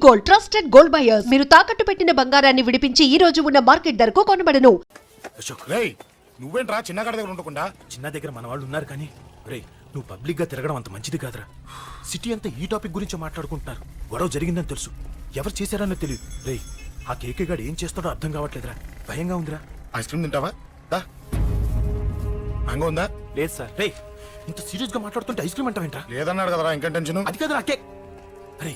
Gold, trusted gold buyers. మీరు తాకట్టు పెట్టిన బంగారాన్ని విడిపించి ఈ రోజు ఉన్న మార్కెట్ ధరకు కొనబడను. అశోక్ రేయ్, నువ్వేంట్రా చిన్నగాడి దగ్గర ఉండకుండా? చిన్న దగ్గర మన వాళ్ళు ఉన్నారు కానీ రే నువ్వు పబ్లిక్ గా తిరగడం అంత మంచిది కాదురా. సిటీ అంతా ఈ టాపిక్ గురించి మాట్లాడుకుంటున్నారు. గొడవ జరిగిందని తెలుసు, ఎవరు చేశారన్నో తెలియదు. రే ఆ కేకే గాడు ఏం చేస్తాడో అర్థం కావట్లేదురా, భయంగా ఉందిరా. ఐస్ క్రీమ్ తింటావా? దా. మ్యాంగో ఉందా? లేదు సార్. రే ఇంత సీరియస్ గా మాట్లాడుతుంటే ఐస్ క్రీమ్ అంటావేంట్రా? లేదన్నాడు కదరా, ఇంకా టెన్షన్. అది కాదురా ఆ కేక్. అరే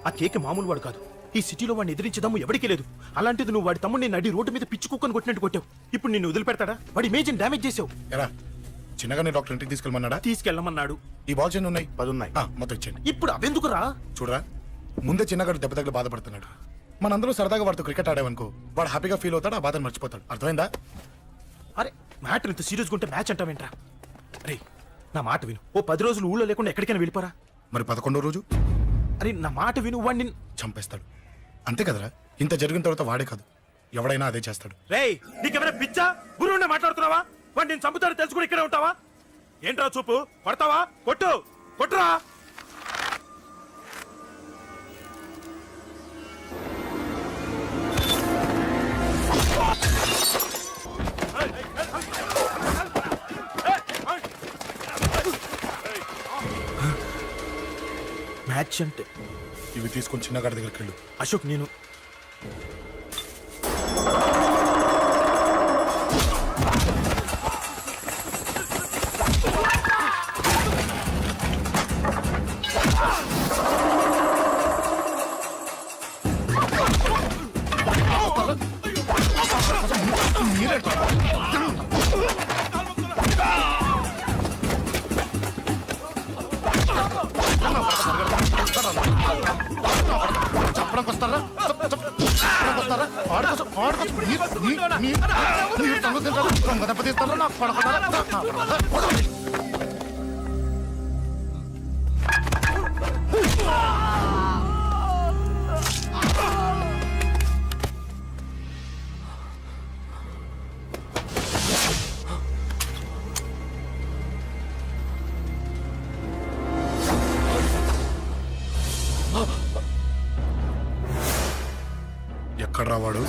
ఆ కేక్ మామూలు వాడు కాదు. ఈ సిటీలో వాడిని ఎదిరించదమ్ము ఎవరికీ లేదు. అలాంటిది నువ్వు వాడి తమ్ముడిని నడి రోడ్డు మీద పిచ్చి కుక్కను కొట్టినట్టు కొట్టావు. ఇప్పుడు నిన్ను వదిలిపెడతాడా? వాడి ఇమేజ్ డ్యామేజ్ చేసావు. ఎరా చిన్నగానే డాక్టర్ ఇంటికి తీసుకెళ్ళమన్నాడా? తీసుకెళ్ళమన్నాడు. ఈ బాల్స్ ఎన్ని ఉన్నాయి? 10 ఉన్నాయి. మొత్తం ఇచ్చేయండి. ఇప్పుడు అవెందుకురా? చూడరా, ముందే చిన్నగాడు దెబ్బ తగిలి బాధపడుతున్నాడు. మనందరూ సరదాగా వాడితో క్రికెట్ ఆడేవనుకో, వాడు హ్యాపీగా ఫీల్ అవుతాడు, ఆ బాధను మర్చిపోతాడు. అర్థమైందా? అరే మ్యాటర్ ఇంత సీరియస్గా ఉంటే మ్యాచ్ అంటావేంట్రా? అరే నా మాట విను. ఓ 10 రోజులు ఊళ్ళో లేకుండా ఎక్కడికైనా వెళ్ళిపోరా. మరి 11వ రోజు అరే నా మాట విను, వాడిని చంపేస్తాడు. అంతే కదరా? ఇంత జరిగిన తర్వాత వాడే కాదు, ఎవడైనా అదే చేస్తాడు. రేయ్ నీకెవరైనా పిచ్చా? గురువునే మాట్లాడుతున్నావా? వాడిని నేను చంపుతాను తెలుసు కూడా ఇక్కడే ఉంటావా? ఏంట్రా చూపు? కొడతావా? కొట్టు, కొట్టురా. మ్యాచ్ అంటే ఇవి తీసుకొని చిన్నగాడి దగ్గరికి వెళ్ళు. అశోక్ నేను ఎక్కడ రావాడు?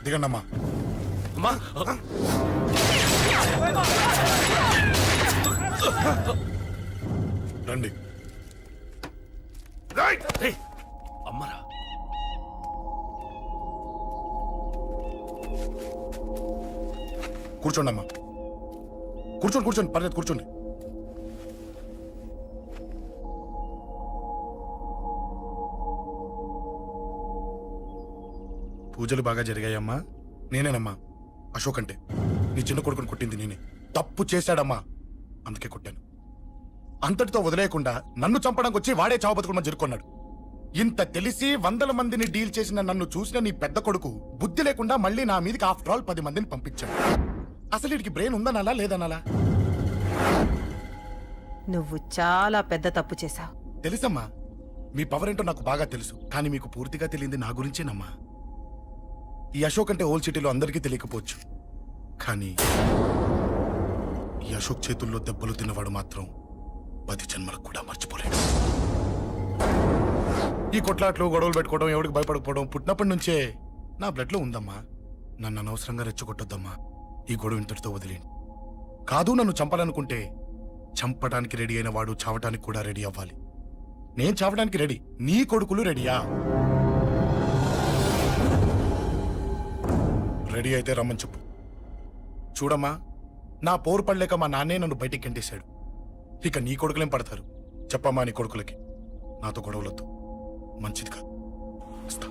దిగండమ్మా. అమ్మా రండి. అమ్మరా కూర్చోండి అమ్మా. కూర్చోండి కూర్చోండి, పర్లేదు కూర్చోండి. పూజలు బాగా జరిగాయమ్మా? నేనేనమ్మా అశోక్ అంటే. నీ చిన్న కొడుకుని కొట్టింది నేనే. తప్పు చేశాడమ్మా, అందుకే కొట్టాను. అంతటితో వదిలేయకుండా నన్ను చంపడానికి వచ్చి వాడే చావు బతుకుని జరుపుకున్నాడు. ఇంత తెలిసి 100 మందిని డీల్ చేసిన నన్ను చూసిన నీ పెద్ద కొడుకు బుద్ధి లేకుండా మళ్ళీ నా మీదకి ఆఫ్టర్ ఆల్ 10 మందిని పంపించాడు. అసలు వీడికి బ్రెయిన్ ఉందనాలా లేదనాలా? నువ్వు చాలా పెద్ద తప్పు చేశావు. తెలుసమ్మా, మీ పవర్ ఏంటో నాకు బాగా తెలుసు. కానీ మీకు పూర్తిగా తెలియంది నా గురించేనమ్మా. ఈ అశోక్ అంటే ఓల్డ్ సిటీలో అందరికీ తెలియకపోవచ్చు, కానీ ఈ అశోక్ చేతుల్లో దెబ్బలు తిన్నవాడు మాత్రం 10 జన్మలకు కూడా మర్చిపోలేడు. ఈ కొట్లాట్లు గొడవలు పెట్టుకోవడం ఎవరికి భయపడకపోవడం పుట్టినప్పటి నుంచే నా బ్లడ్ లో ఉందమ్మా. నన్ను అనవసరంగా రెచ్చగొట్టొద్దమ్మా. ఈ గొడవ ఇంతటితో వదిలేండి. కాదు, నన్ను చంపాలనుకుంటే చంపడానికి రెడీ అయిన వాడు చావటానికి కూడా రెడీ అవ్వాలి. నేను చావడానికి రెడీ, నీ కొడుకులు రెడీయా? రెడీ అయితే రమ్మని చెప్పు. చూడమ్మా, నా పోరు పడలేక మా నాన్నే నన్ను బయటికి గెంటేశాడు. ఇక నీ కొడుకులేం పడతారు? చెప్పమ్మా నీ కొడుకులకి నాతో గొడవలొద్దు, మంచిది కాదు. వస్తా.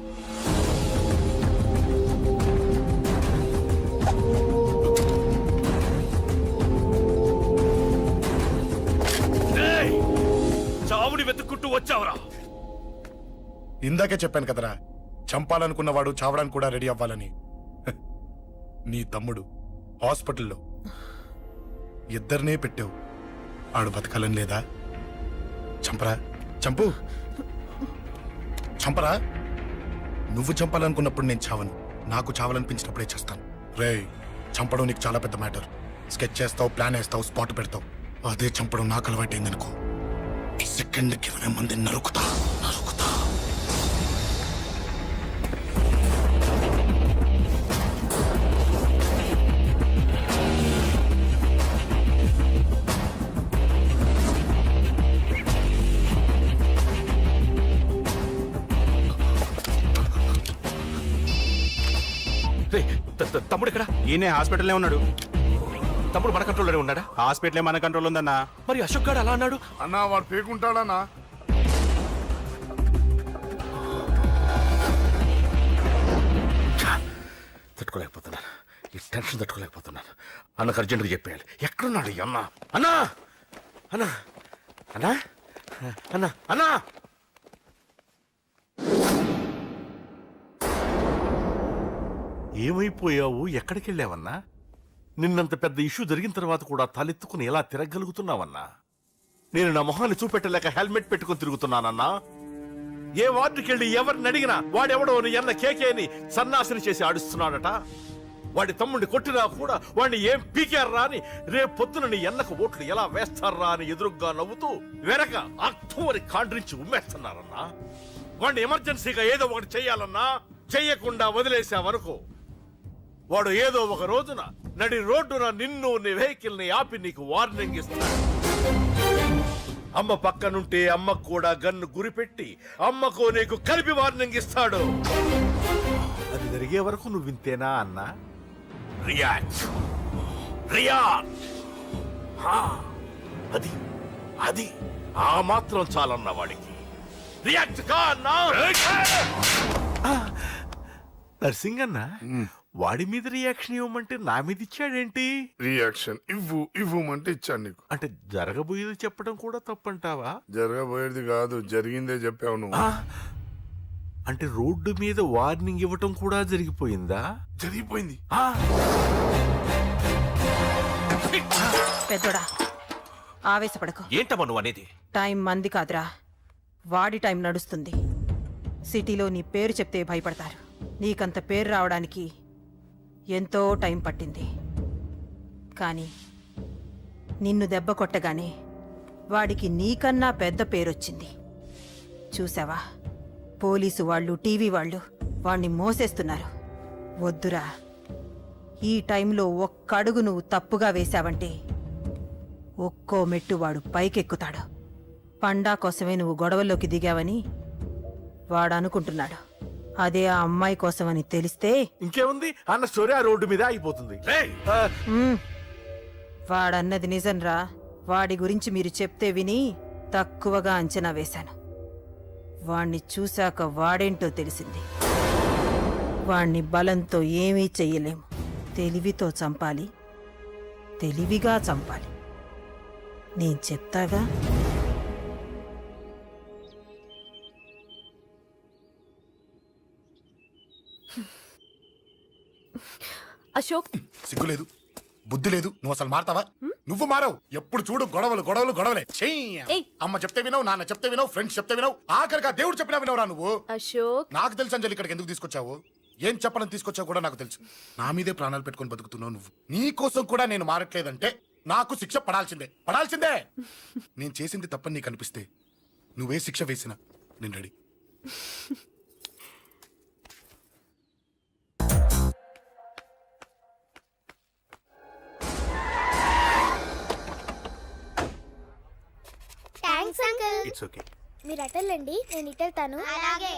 చావుని వెతుక్కుంటూ వచ్చావురా. ఇందాకే చెప్పాను కదరా, చంపాలనుకున్నవాడు చావడానికి కూడా రెడీ అవ్వాలని. హ, నీ తమ్ముడు హాస్పిటల్లో ఇద్దరినే పెట్టావు. ఆడు బతకాలని లేదా? చంపరా, చంపు, చంపరా. నువ్వు చంపాలనుకున్నప్పుడు నేను చావను, నాకు చావాలనిపించినప్పుడే చేస్తాను. రేయ్, చంపడం నీకు చాలా పెద్ద మ్యాటర్. స్కెచ్ చేస్తావు, ప్లాన్ వేస్తావు, స్పాట్ పెడతావు. అదే చంపడం నాకు అలవాటైందనుకో, సెకండ్కి 20 మందిని నరుకుతా. తమ్ముడు ఇక్కడ? ఈయనే హాస్పిటల్లో ఉన్నాడు. తమ్ముడు మన కంట్రోల్లోనే ఉన్నాడా? హాస్పిటలే మన కంట్రోల్ ఉందన్నా. మరి అశోక్ గారు అలా అన్నాడు. అన్నా వాడు పేకుంటాడన్నా. తట్టుకోలేకపోతున్నాను, ఈ టెన్షన్ తట్టుకోలేకపోతున్నాను. అన్నకు అర్జెంట్గా చెప్పేయాలి. ఎక్కడున్నాడు ఈ అన్న? అన్నా, అన్నా, అన్నా, అన్నా, అన్నా. ఏమైపోయావు? ఎక్కడికి వెళ్ళావన్నా? నిన్నంత పెద్ద ఇష్యూ జరిగిన తర్వాత కూడా తలెత్తుకుని ఎలా తిరగలుగుతున్నావన్నా? నేను నా మొహాన్ని చూపెట్టలేక హెల్మెట్ పెట్టుకుని తిరుగుతున్నానన్నా. ఏ వార్డుకి వెళ్ళి ఎవరిని అడిగినా వాడెవడో నీ అన్న కేకేని సన్నాసిని చేసి ఆడిస్తున్నాడట. వాడి తమ్ముడిని కొట్టినా కూడా వాడిని ఏం పీకారా అని రేపు పొద్దున నీ అన్నకు ఓట్లు ఎలా వేస్తారా అని ఎదురుగ్గా నవ్వుతూ వెనక అక్టోబరి కాండ్రించి ఉమ్మేస్తున్నారన్నా. వాడిని ఎమర్జెన్సీగా ఏదో ఒకటి చెయ్యాలన్నా. చెయ్యకుండా వదిలేసావనుకో, వాడు ఏదో ఒక రోజున నడి రోడ్డున నిన్ను నీ వెహికల్ ని ఆపి నీకు వార్నింగ్ ఇస్తాడు. అమ్మ పక్కనుంటే అమ్మకు కూడా గన్ను గురిపెట్టి అమ్మకు నీకు కలిపి వార్నింగ్ ఇస్తాడు. అది జరిగే వరకు నువ్వు వింతేనా అన్నా? React, react. అది అది ఆ మాత్రం చాలన్న వాడికి. రియాక్ట్ కా అన్నా. నర్సింగ్ అన్న, వాడి మీద రియాక్షన్ ఇవ్వమంటే నా మీద ఇచ్చాడేంటి? రియాక్షన్ ఇవ్వమంటే ఇచ్చాను నీకు. అంటే జరగబోయేది చెప్పడం కూడా తప్పంటావా? జరగబోయేది కాదు, జరిగిందే చెప్పావు నువ్వు. అంటే రోడ్డు మీద వార్నింగ్ ఇవ్వటం కూడా జరిగిపోయిందా? జరిగిపోయింది. పెద్దోడా, ఆవేశపడకు. ఏంటమ్మా నువ్వు అనేది? టైం మంది కాదురా, వాడి టైం నడుస్తుంది. సిటీలో నీ పేరు చెప్తే భయపడతారు. నీకంత పేరు రావడానికి ఎంతో టైం పట్టింది. కానీ నిన్ను దెబ్బ కొట్టగానే వాడికి నీకన్నా పెద్ద పేరొచ్చింది. చూసావా, పోలీసు వాళ్ళు, టీవీ వాళ్ళు వాణ్ణి మోసేస్తున్నారు. వద్దురా, ఈ టైంలో ఒక్కడుగు నువ్వు తప్పుగా వేశావంటే ఒక్కో మెట్టు వాడు పైకెక్కుతాడు. పండా కోసమే నువ్వు గొడవల్లోకి దిగావని వాడనుకుంటున్నాడు. అదే ఆ అమ్మాయి కోసమని తెలిస్తే ఇంకేముంది, అన్న స్టోరీ ఆ రోడ్డు మీద అయిపోతుంది. వాడన్నది నిజంరా. వాడి గురించి మీరు చెప్తే విని తక్కువగా అంచనా వేశాను. వాణ్ణి చూశాక వాడేంటో తెలిసింది. వాణ్ణి బలంతో ఏమీ చెయ్యలేము. తెలివితో చంపాలి, తెలివిగా చంపాలి. నేను చెప్తాగా. అశోక్, సిగ్గులేదు, బుద్ధి లేదు. నువ్వు అసలు మారతావా? నువ్వు మారవు. ఎప్పుడు చూడు గొడవలు గొడవలు గొడవలే. ఏయ్. అమ్మ చెప్తే వినవు, నాన్న చెప్తే వినవు, ఫ్రెండ్స్ చెప్తే వినవు, ఆఖరిగా దేవుడు చెప్పినా వినవురా నువ్వు. అశోక్, నాకు తెలుసు అంజలి ఇక్కడికి ఎందుకు తీసుకొచ్చావు, ఏం చెప్పాలని తీసుకొచ్చావు కూడా నాకు తెలుసు. నా మీదే ప్రాణాలు పెట్టుకొని బతుకుతున్నావు నువ్వు. నీ కోసం కూడా నేను మారట్లేదంటే నాకు శిక్ష పడాల్సిందే, పడాల్సిందే. నేను చేసింది తప్పని నీకు అనిపిస్తే నువ్వే శిక్ష వేసినా నేను ready. Thanks uncle. It's okay. మీరు అటెళ్ళండి, నేను ఇటెళ్తాను. అలాగే.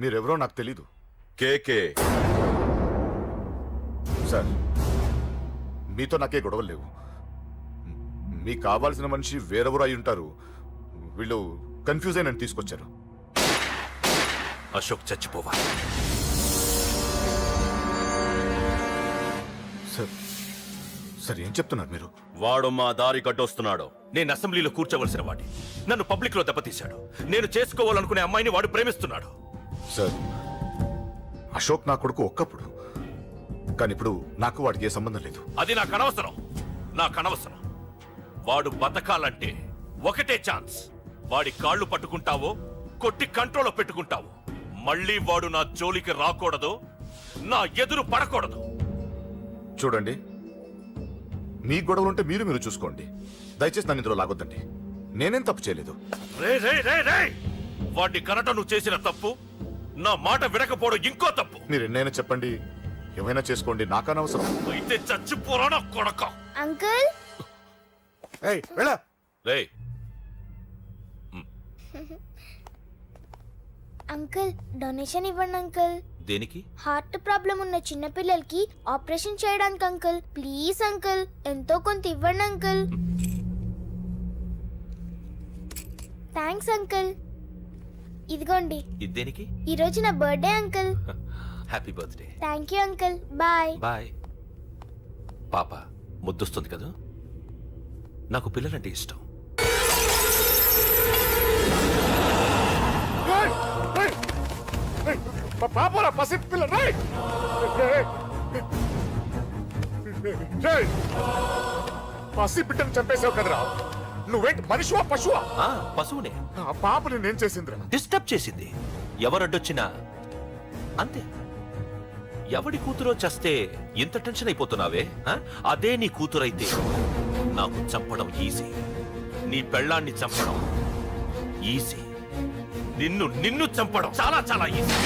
మీరెవరో నాకు తెలీదు. కేకే సార్, మీతో నాకే గొడవలు లేవు. మీకు కావాల్సిన మనిషి వేరెవరో అయి ఉంటారు. వీళ్ళు కన్ఫ్యూజ్ అయి నన్ను తీసుకొచ్చారు. అశోక్ చచ్చిపోవాలి. సార్ సార్ ఏం చెప్తున్నారు మీరు? వాడు మా దారి కట్టొస్తున్నాడు. నేను అసెంబ్లీలో కూర్చోవలసిన వాడి నన్ను పబ్లిక్ లో దెబ్బతీశాడు. నేను చేసుకోవాలనుకునే అమ్మాయిని వాడు ప్రేమిస్తున్నాడు. సార్, అశోక్ నా కొడుకు ఒక్కప్పుడు, కానీ ఇప్పుడు నాకు వాడికి ఏ సంబంధం లేదు. అది నాకు అనవసరం. నాకు అనవసరం. వాడు బతకాలంటే ఒకటే ఛాన్స్. వాడి కాళ్ళు పట్టుకుంటావో కొట్టి కంట్రోల్లో పెట్టుకుంటావు. మళ్ళీ వాడు నా జోలికి రాకూడదు, నా ఎదురు పడకూడదు. చూడండి, మీ గొడవలుంటే మీరు చూసుకోండి. దయచేసి నన్ను ఇందులో లాగొద్దండి. నేనేం తప్పు చేయలేదు. రే రే రే రే వాడిని కనట నువ్వు చేసిన తప్పు, నా మాట వినకపోవడం ఇంకో తప్పు. మీరు ఎన్నైనా చెప్పండి, ఏమైనా చేసుకోండి, నాకనవసరం. అయితే చచ్చిపోరా నా కొడక. అంకుల్, ఏయ్, వెళ్ళా. రే అంకుల్ డొనేషన్ ఇవ్వండి అంకుల్. దేనికి? హార్ట్ ప్రాబ్లం ఉన్న చిన్న పిల్లలకి ఆపరేషన్ చేయడానికి అంకుల్. ప్లీజ్ అంకుల్, ఎంతో కొంత ఇవ్వండి అంకుల్. Thanks uncle. ఇదిగోండి, ఇది దేనికి? ఈ రోజు నా birthday uncle. Happy birthday. Thank you uncle. Bye. Bye. పాప ముద్దొస్తుంది కదా, నాకు పిల్లలంటే ఇష్టం. పాపరా పసి పిల్ల. పసి బిడ్డను చంపేసావు కదరా. నువ్వేంటి మనిషివా పశువా? ఆ పశువునే. ఆ పాప నేనేం చేసిందిరా? డిస్టర్బ్ చేసింది. ఎవరడ్డొచ్చినా అంతే. ఎవడి కూతురో చస్తే ఇంత టెన్షన్ అయిపోతున్నావే? ఆ? అదే నీ కూతురైతే నాకు చంపడం ఈజీ. నీ పెళ్ళాన్ని చంపడం ఈజీ. నిన్ను చంపడం చాలా చాలా ఈజీ.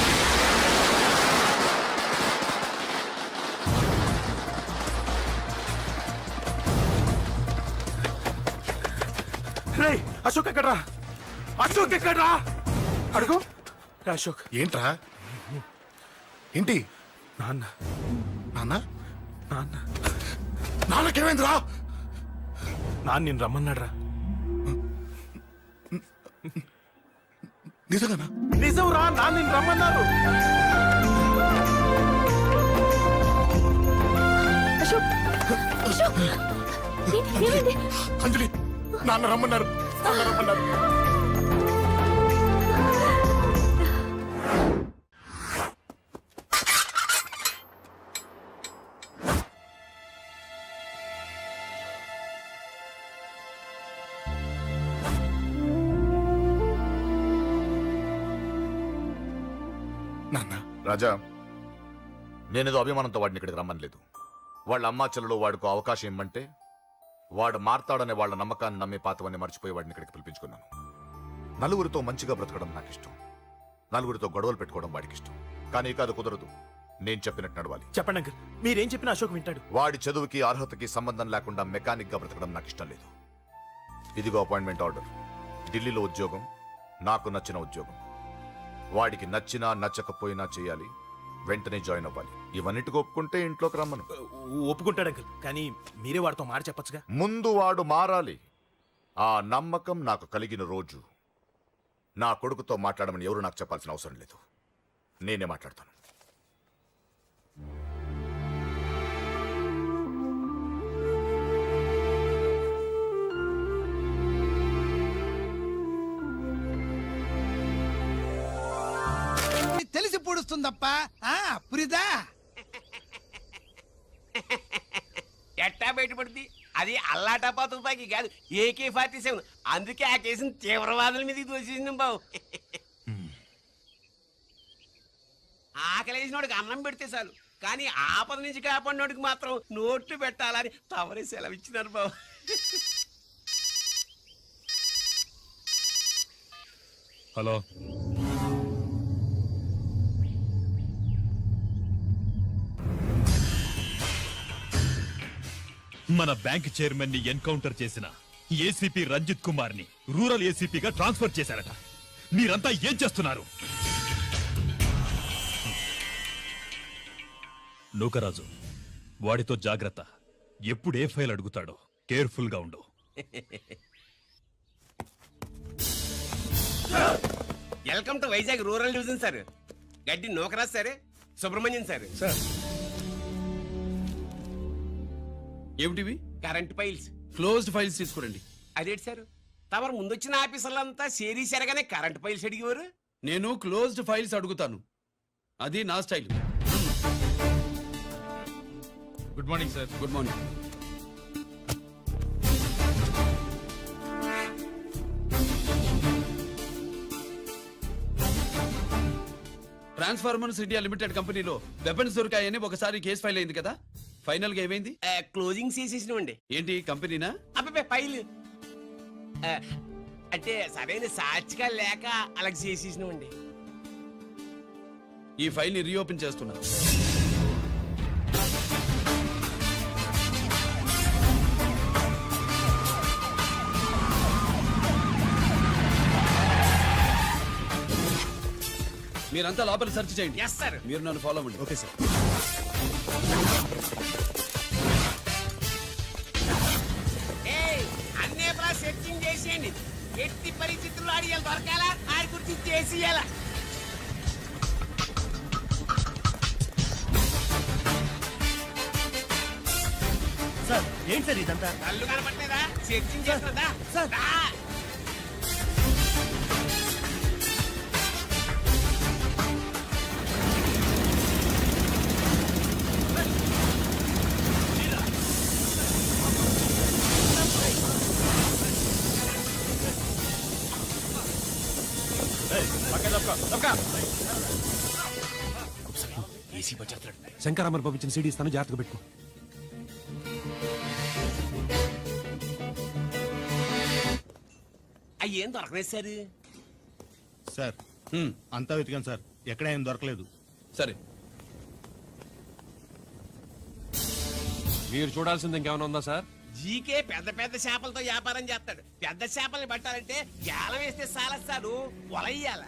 రేయ్, అశోక్ ఎక్కడ్రా? అశోక్ ఎక్కడ్రా? అడుగు. అశోక్. ఏంట్రా? ఏంటి? నాన్న నాన్న నాన్న నాన్నకేమైందిరా? నాన్న నిన్ను రమ్మన్నాడ్రా. నిజంగానా? నిజం రా, నాన్న నిన్ను రమ్మన్నారు. అశోక్, అశోక్, ఏమైంది? అంజలి, నాన్న రమ్మన్నారు. నాన్న రమ్మన్నారు. నాన్న, రాజా, నేనేదో అభిమానంతో వాడిని ఇక్కడికి రమ్మనలేదు. వాళ్ళ అమ్మా చెల్లెలు వాడికి అవకాశం ఇమ్మంటే వాడు మారతాడనే వాళ్ళ నమ్మకాన్ని నమ్మి పాతవన్నీ మర్చిపోయి వాడిని ఇక్కడికి పిలిపించుకున్నాను. నలుగురితో మంచిగా బ్రతకడం నాకు ఇష్టం. నలుగురితో గొడవలు పెట్టుకోవడం వాడికి ఇష్టం. కానీ ఇక అది కుదరదు. నేను చెప్పినట్టు నడవాలి. చెప్పండి అంకుల్, మీరేం చెప్పినా అశోక్ వింటాడు. వాడి చదువుకి అర్హతకి సంబంధం లేకుండా మెకానిక్ గా బ్రతకడం నాకు ఇష్టం లేదు. ఇదిగో అపాయింట్మెంట్ ఆర్డర్. ఢిల్లీలో ఉద్యోగం, నాకు నచ్చిన ఉద్యోగం. వాడికి నచ్చినా నచ్చకపోయినా చేయాలి. వెంటనే జాయిన్ అవ్వాలి. ఇవన్నిటికి ఒప్పుకుంటే ఇంట్లోకి రమ్మను. ఒప్పుకుంటాడు అంకుల్, కానీ మీరే వాడితో మాట చెప్పొచ్చుగా. ముందు వాడు మారాలి. ఆ నమ్మకం నాకు కలిగిన రోజు నా కొడుకుతో మాట్లాడమని ఎవరు నాకు చెప్పాల్సిన అవసరం లేదు. నేనే మాట్లాడతాను. తెలిసి పొడుస్తుందప్పా. పురిదా ఎట్టా బయటపడింది? అది అల్లాటప్పా తుపాకీ కాదు, AK-47. అందుకే ఆ కేసుని తీవ్రవాదుల మీదకి దోషించాం బాబు. ఆకలేసినోడికి అన్నం పెడితే చాలు, కానీ ఆపద నుంచి కాపాడినోడికి మాత్రం నోట్లు పెట్టాలని తవరే సెలవు ఇచ్చినారు బాబు. హలో, మన బ్యాంక్ చైర్మన్ ని ఎన్కౌంటర్ చేసిన ఏసీపీ రంజిత్ కుమార్ ని రూరల్ ఏసీపీగా ట్రాన్స్ఫర్ చేశారట. మీరంతా ఏం చేస్తున్నారు? నూకరాజు, వాడితో జాగ్రత్త. ఎప్పుడు ఏ ఫైల్ అడుగుతాడో కేర్ఫుల్ గా ఉండు. Welcome to Vizag rural division sir. Gaddi Nookaraj sir, Subrahmanyam sir. ఏమిటివి? Current files. క్లోజ్డ్ ఫైల్స్ తీసుకురండి. అదేంటి సార్, తమరు ముందొచ్చిన ఆఫీసర్లంతా సేరీసరగానే కరెంట్ ఫైల్స్ అడిగేవారు. నేను క్లోజ్డ్ ఫైల్స్ అడుగుతాను, అది నా style. Good morning sir. Good morning. Transformers India limited కంపెనీలో వెపన్స్ దొరికాయని ఒకసారి కేసు ఫైల్ అయింది కదా, ఫైనల్ గా ఏమైంది? క్లోజింగ్ చేసేసినవండి. ఏంటి కంపెనీనా? అబ్బాయి ఫైల్ అంటే సరైన సాక్షిగా లేక అలా చేసేసినవండి. ఈ ఫైల్ ని రీఓపెన్ చేస్తున్నా. మీరంతా లోపల సెర్చ్ చేయండి. Yes sir. మీరు నన్ను ఫాలో అవ్వండి. Okay sir. అన్నే సెర్చింగ్ చేసేయండి. ఎట్టి పరిస్థితుల్లో అడియాలి దొరకాలా, ఆడి గురించి చేసేయాలా. సార్ ఏంటి సార్ ఇదంతా? కళ్ళు కనపట్లేదా? సెర్చింగ్ చేస్తుందా? ఏసీ వచ్చేస్తాడు. శంకరామర్ పంపించిన సీడీ ఇస్తాను, జాగ్రత్తగా పెట్టుకో. అయ్యేం దొరకలేదు సార్. సార్ అంతా వెతికాను సార్, ఎక్కడ ఏం దొరకలేదు. సరే, మీరు చూడాల్సింది ఇంకేమైనా ఉందా సార్? జీకే పెద్ద పెద్ద చేపలతో వ్యాపారం చేస్తాడు. పెద్ద చేపల్ని పట్టాలంటే గేలం వేస్తే సాలస్తాడు, వలయ్యాల.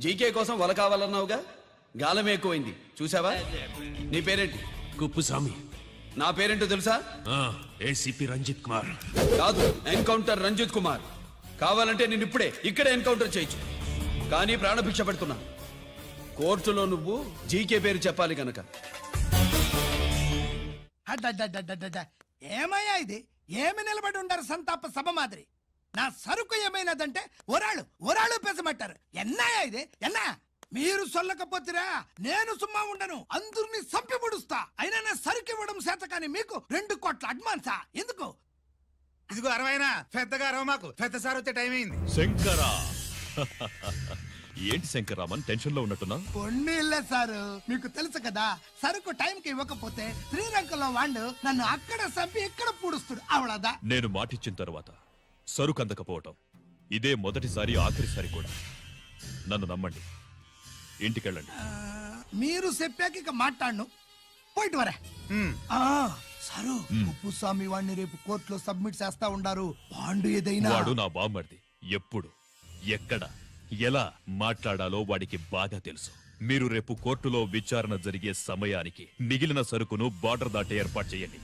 జీకే కోసం వల కావాలన్నావుగా గాలం ఎక్కువైంది చూసావా? నీ పేరేంటి? కుప్పుస్వామి. నా పేరేంటో తెలుసా? ఏసీపీ రంజిత్ కుమార్. కాదు, ఎన్కౌంటర్ రంజిత్ కుమార్. కావాలంటే నేను ఇప్పుడే ఇక్కడే ఎన్కౌంటర్ చేయొచ్చు, కానీ ప్రాణభిక్ష పెడుతున్నా. కోర్టులో నువ్వు జీకే పేరు చెప్పాలి గనక. ఏమయ్యా ఇది? ఏమి నిలబడి ఉండారు సంతాప సభ మాదిరి? నా సరుకు ఏమైనదంటే ఒరాళ్ళు పెసమట్టారు. ఎన్నాయా ఇది? ఎన్నా మీరు సొల్లకపోతురా నేను సుమ్మా ఉండను, అందరిని సంపి ముడుస్తా. అయినా నా సరుకు ఇవ్వడం చేత కానీ మీకు 2 కోట్ల అడ్వాన్సా? ఎందుకు? ఇదిగో 60 పెద్దగా అరవ మాకు పెద్ద సార్ వచ్చే టైం అయింది. శంకరా ఏంటి శంకరామన్ టెన్షన్ లో ఉన్నట్టున్నా? కొన్ని ఇల్లే సారు, మీకు తెలుసు కదా, సరుకు టైంకి ఇవ్వకపోతే శ్రీరంగంలో వాడు నన్ను అక్కడ సంపి ఇక్కడ పూడుస్తుడు. అవడదా? నేను మాటిచ్చిన తర్వాత సరుకు అందకపోవటం ఇదే మొదటిసారి, ఆఖరిసారి కూడా. నన్ను నమ్మండి, ఇంటికెళ్ళండి. మీరు చెప్పాక ఇక మాట్లాడను. పోయిట్ వరే. సారు, ఉప్పుస్వామి వాడిని రేపు కోర్టులో సబ్మిట్ చేస్తా ఉండారు. బాండు ఏదైనా వాడు నా బామ్మర్ది. ఎప్పుడు, ఎక్కడ, ఎలా మాట్లాడాలో వాడికి బాగా తెలుసు. మీరు రేపు కోర్టులో విచారణ జరిగే సమయానికి మిగిలిన సరుకును బార్డర్ దాటే ఏర్పాటు చేయండి.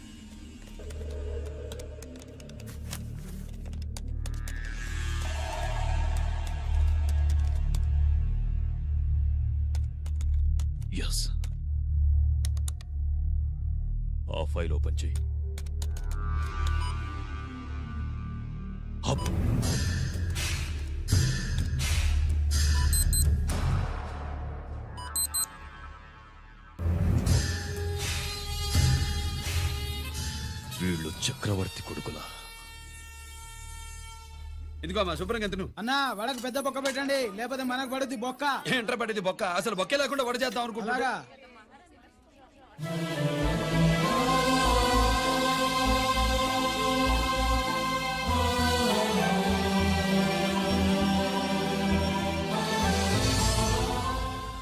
ఎస్, ఆ ఫైల్ ఓపెన్ చేయి. హప్. వీళ్ళు చక్రవర్తి కొడుకులా. ఇదిగో మా శుభ్రంగా ఎంత అన్నా వాళ్ళకి పెద్ద బొక్క పెట్టండి, లేకపోతే మనకు పడుద్ది బొక్క. ఏంట్రా పడేది బొక్క? అసలు బొక్కే లేకుండా వడ చేద్దాం అనుకుంటున్నా.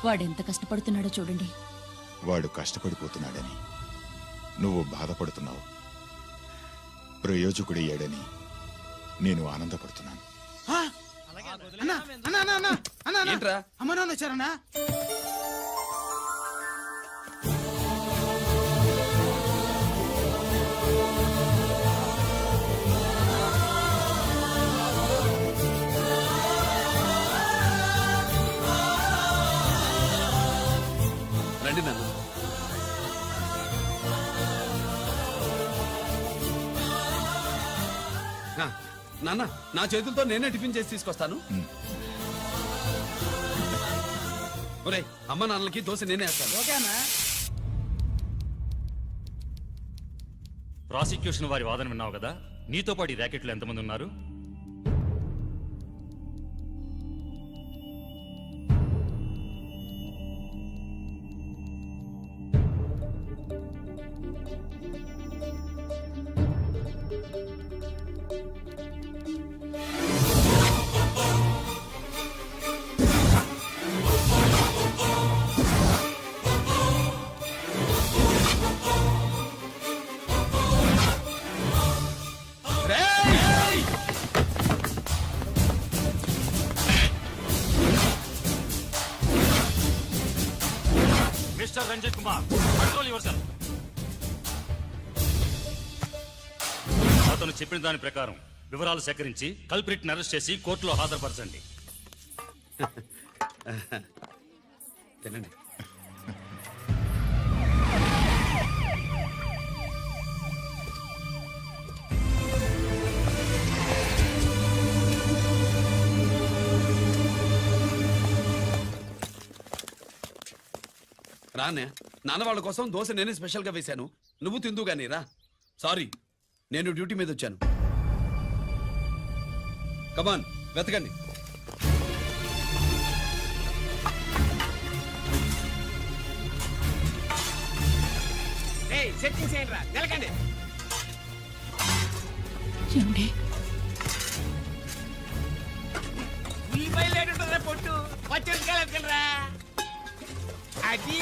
వాడెంత కష్టపడుతున్నాడో చూడండి. వాడు కష్టపడిపోతున్నాడని నువ్వు బాధపడుతున్నావు, ప్రయోజకుడయ్యాడని నేను ఆనందపడుతున్నాను. ఏంట్రా? అమ్మ నాన్న వచ్చారన్నా? రండి నాన్న. నాన్న, నా చేతులతో నేనే టిఫిన్ చేసి తీసుకొస్తాను. ఒరేయ్, అమ్మ నాన్నలకి దోశ నేనే వేస్తాను. ఓకేనా? ప్రాసిక్యూషన్ వారి వాదన విన్నావు కదా. నీతో పాటు ఈ ర్యాకెట్లో ఎంతమంది ఉన్నారు? Mister Ranjith Kumar, control yourself. అతను చెప్పిన దాని ప్రకారం వివరాలు సేకరించి కల్ప్రిట్ అరెస్ట్ చేసి కోర్టులో హాజరుపరచండి. తినండి. రానే, నాన్న వాళ్ళ కోసం దోశ నేనే స్పెషల్ గా వేశాను, నువ్వు తిందు గానీ రా. సారీ, నేను డ్యూటీ మీద వచ్చాను. కమాన్, వెతకండి. సెట్టింగ్స్ ఏంటి రా నిలకండి. ఏమండి ఉల్లిపాయలు ఏంటుంటుందిరా పొట్టు పచ్చి రా అది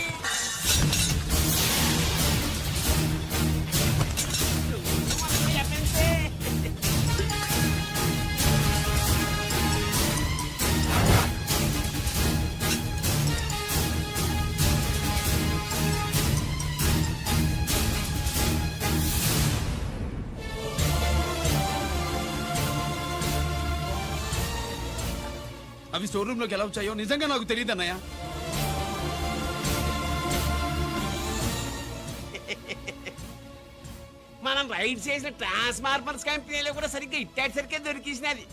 అవి స్టోర్ రూమ్ లోకి ఎలా వచ్చాయో నిజంగా నాకు తెలియదు అన్నయ్య. మనం రైడ్ చేసిన ట్రాన్స్ఫార్మర్స్ కంపెనీలో కూడా సరిగ్గా ఇట్టాడు దొరికేసినది.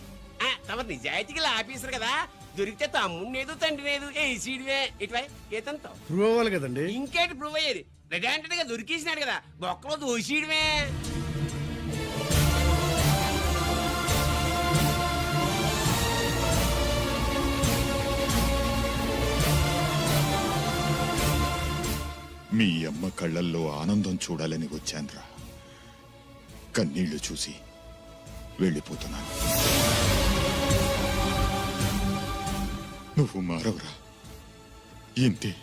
తమ నిజాయితీగా ఆఫీసర్ కదా, దొరికితే తమ్ముడు తండ్రి లేదు ఏసీడివే ఇటువై ఏతంతో ప్రూవ్ అవ్వాలి కదండి. ఇంకేంటి ప్రూవ్ అయ్యేది? రెడ్ హ్యాండెడ్ గా దొరికేసినాడు కదా, బొక్కలో దోషీయడమే. మీ అమ్మ కళ్ళల్లో ఆనందం చూడాలని వచ్చాన్రా. కన్నీళ్లు చూసి వెళ్ళిపోతున్నాను. నువ్వు మారవురా, ఇంతే.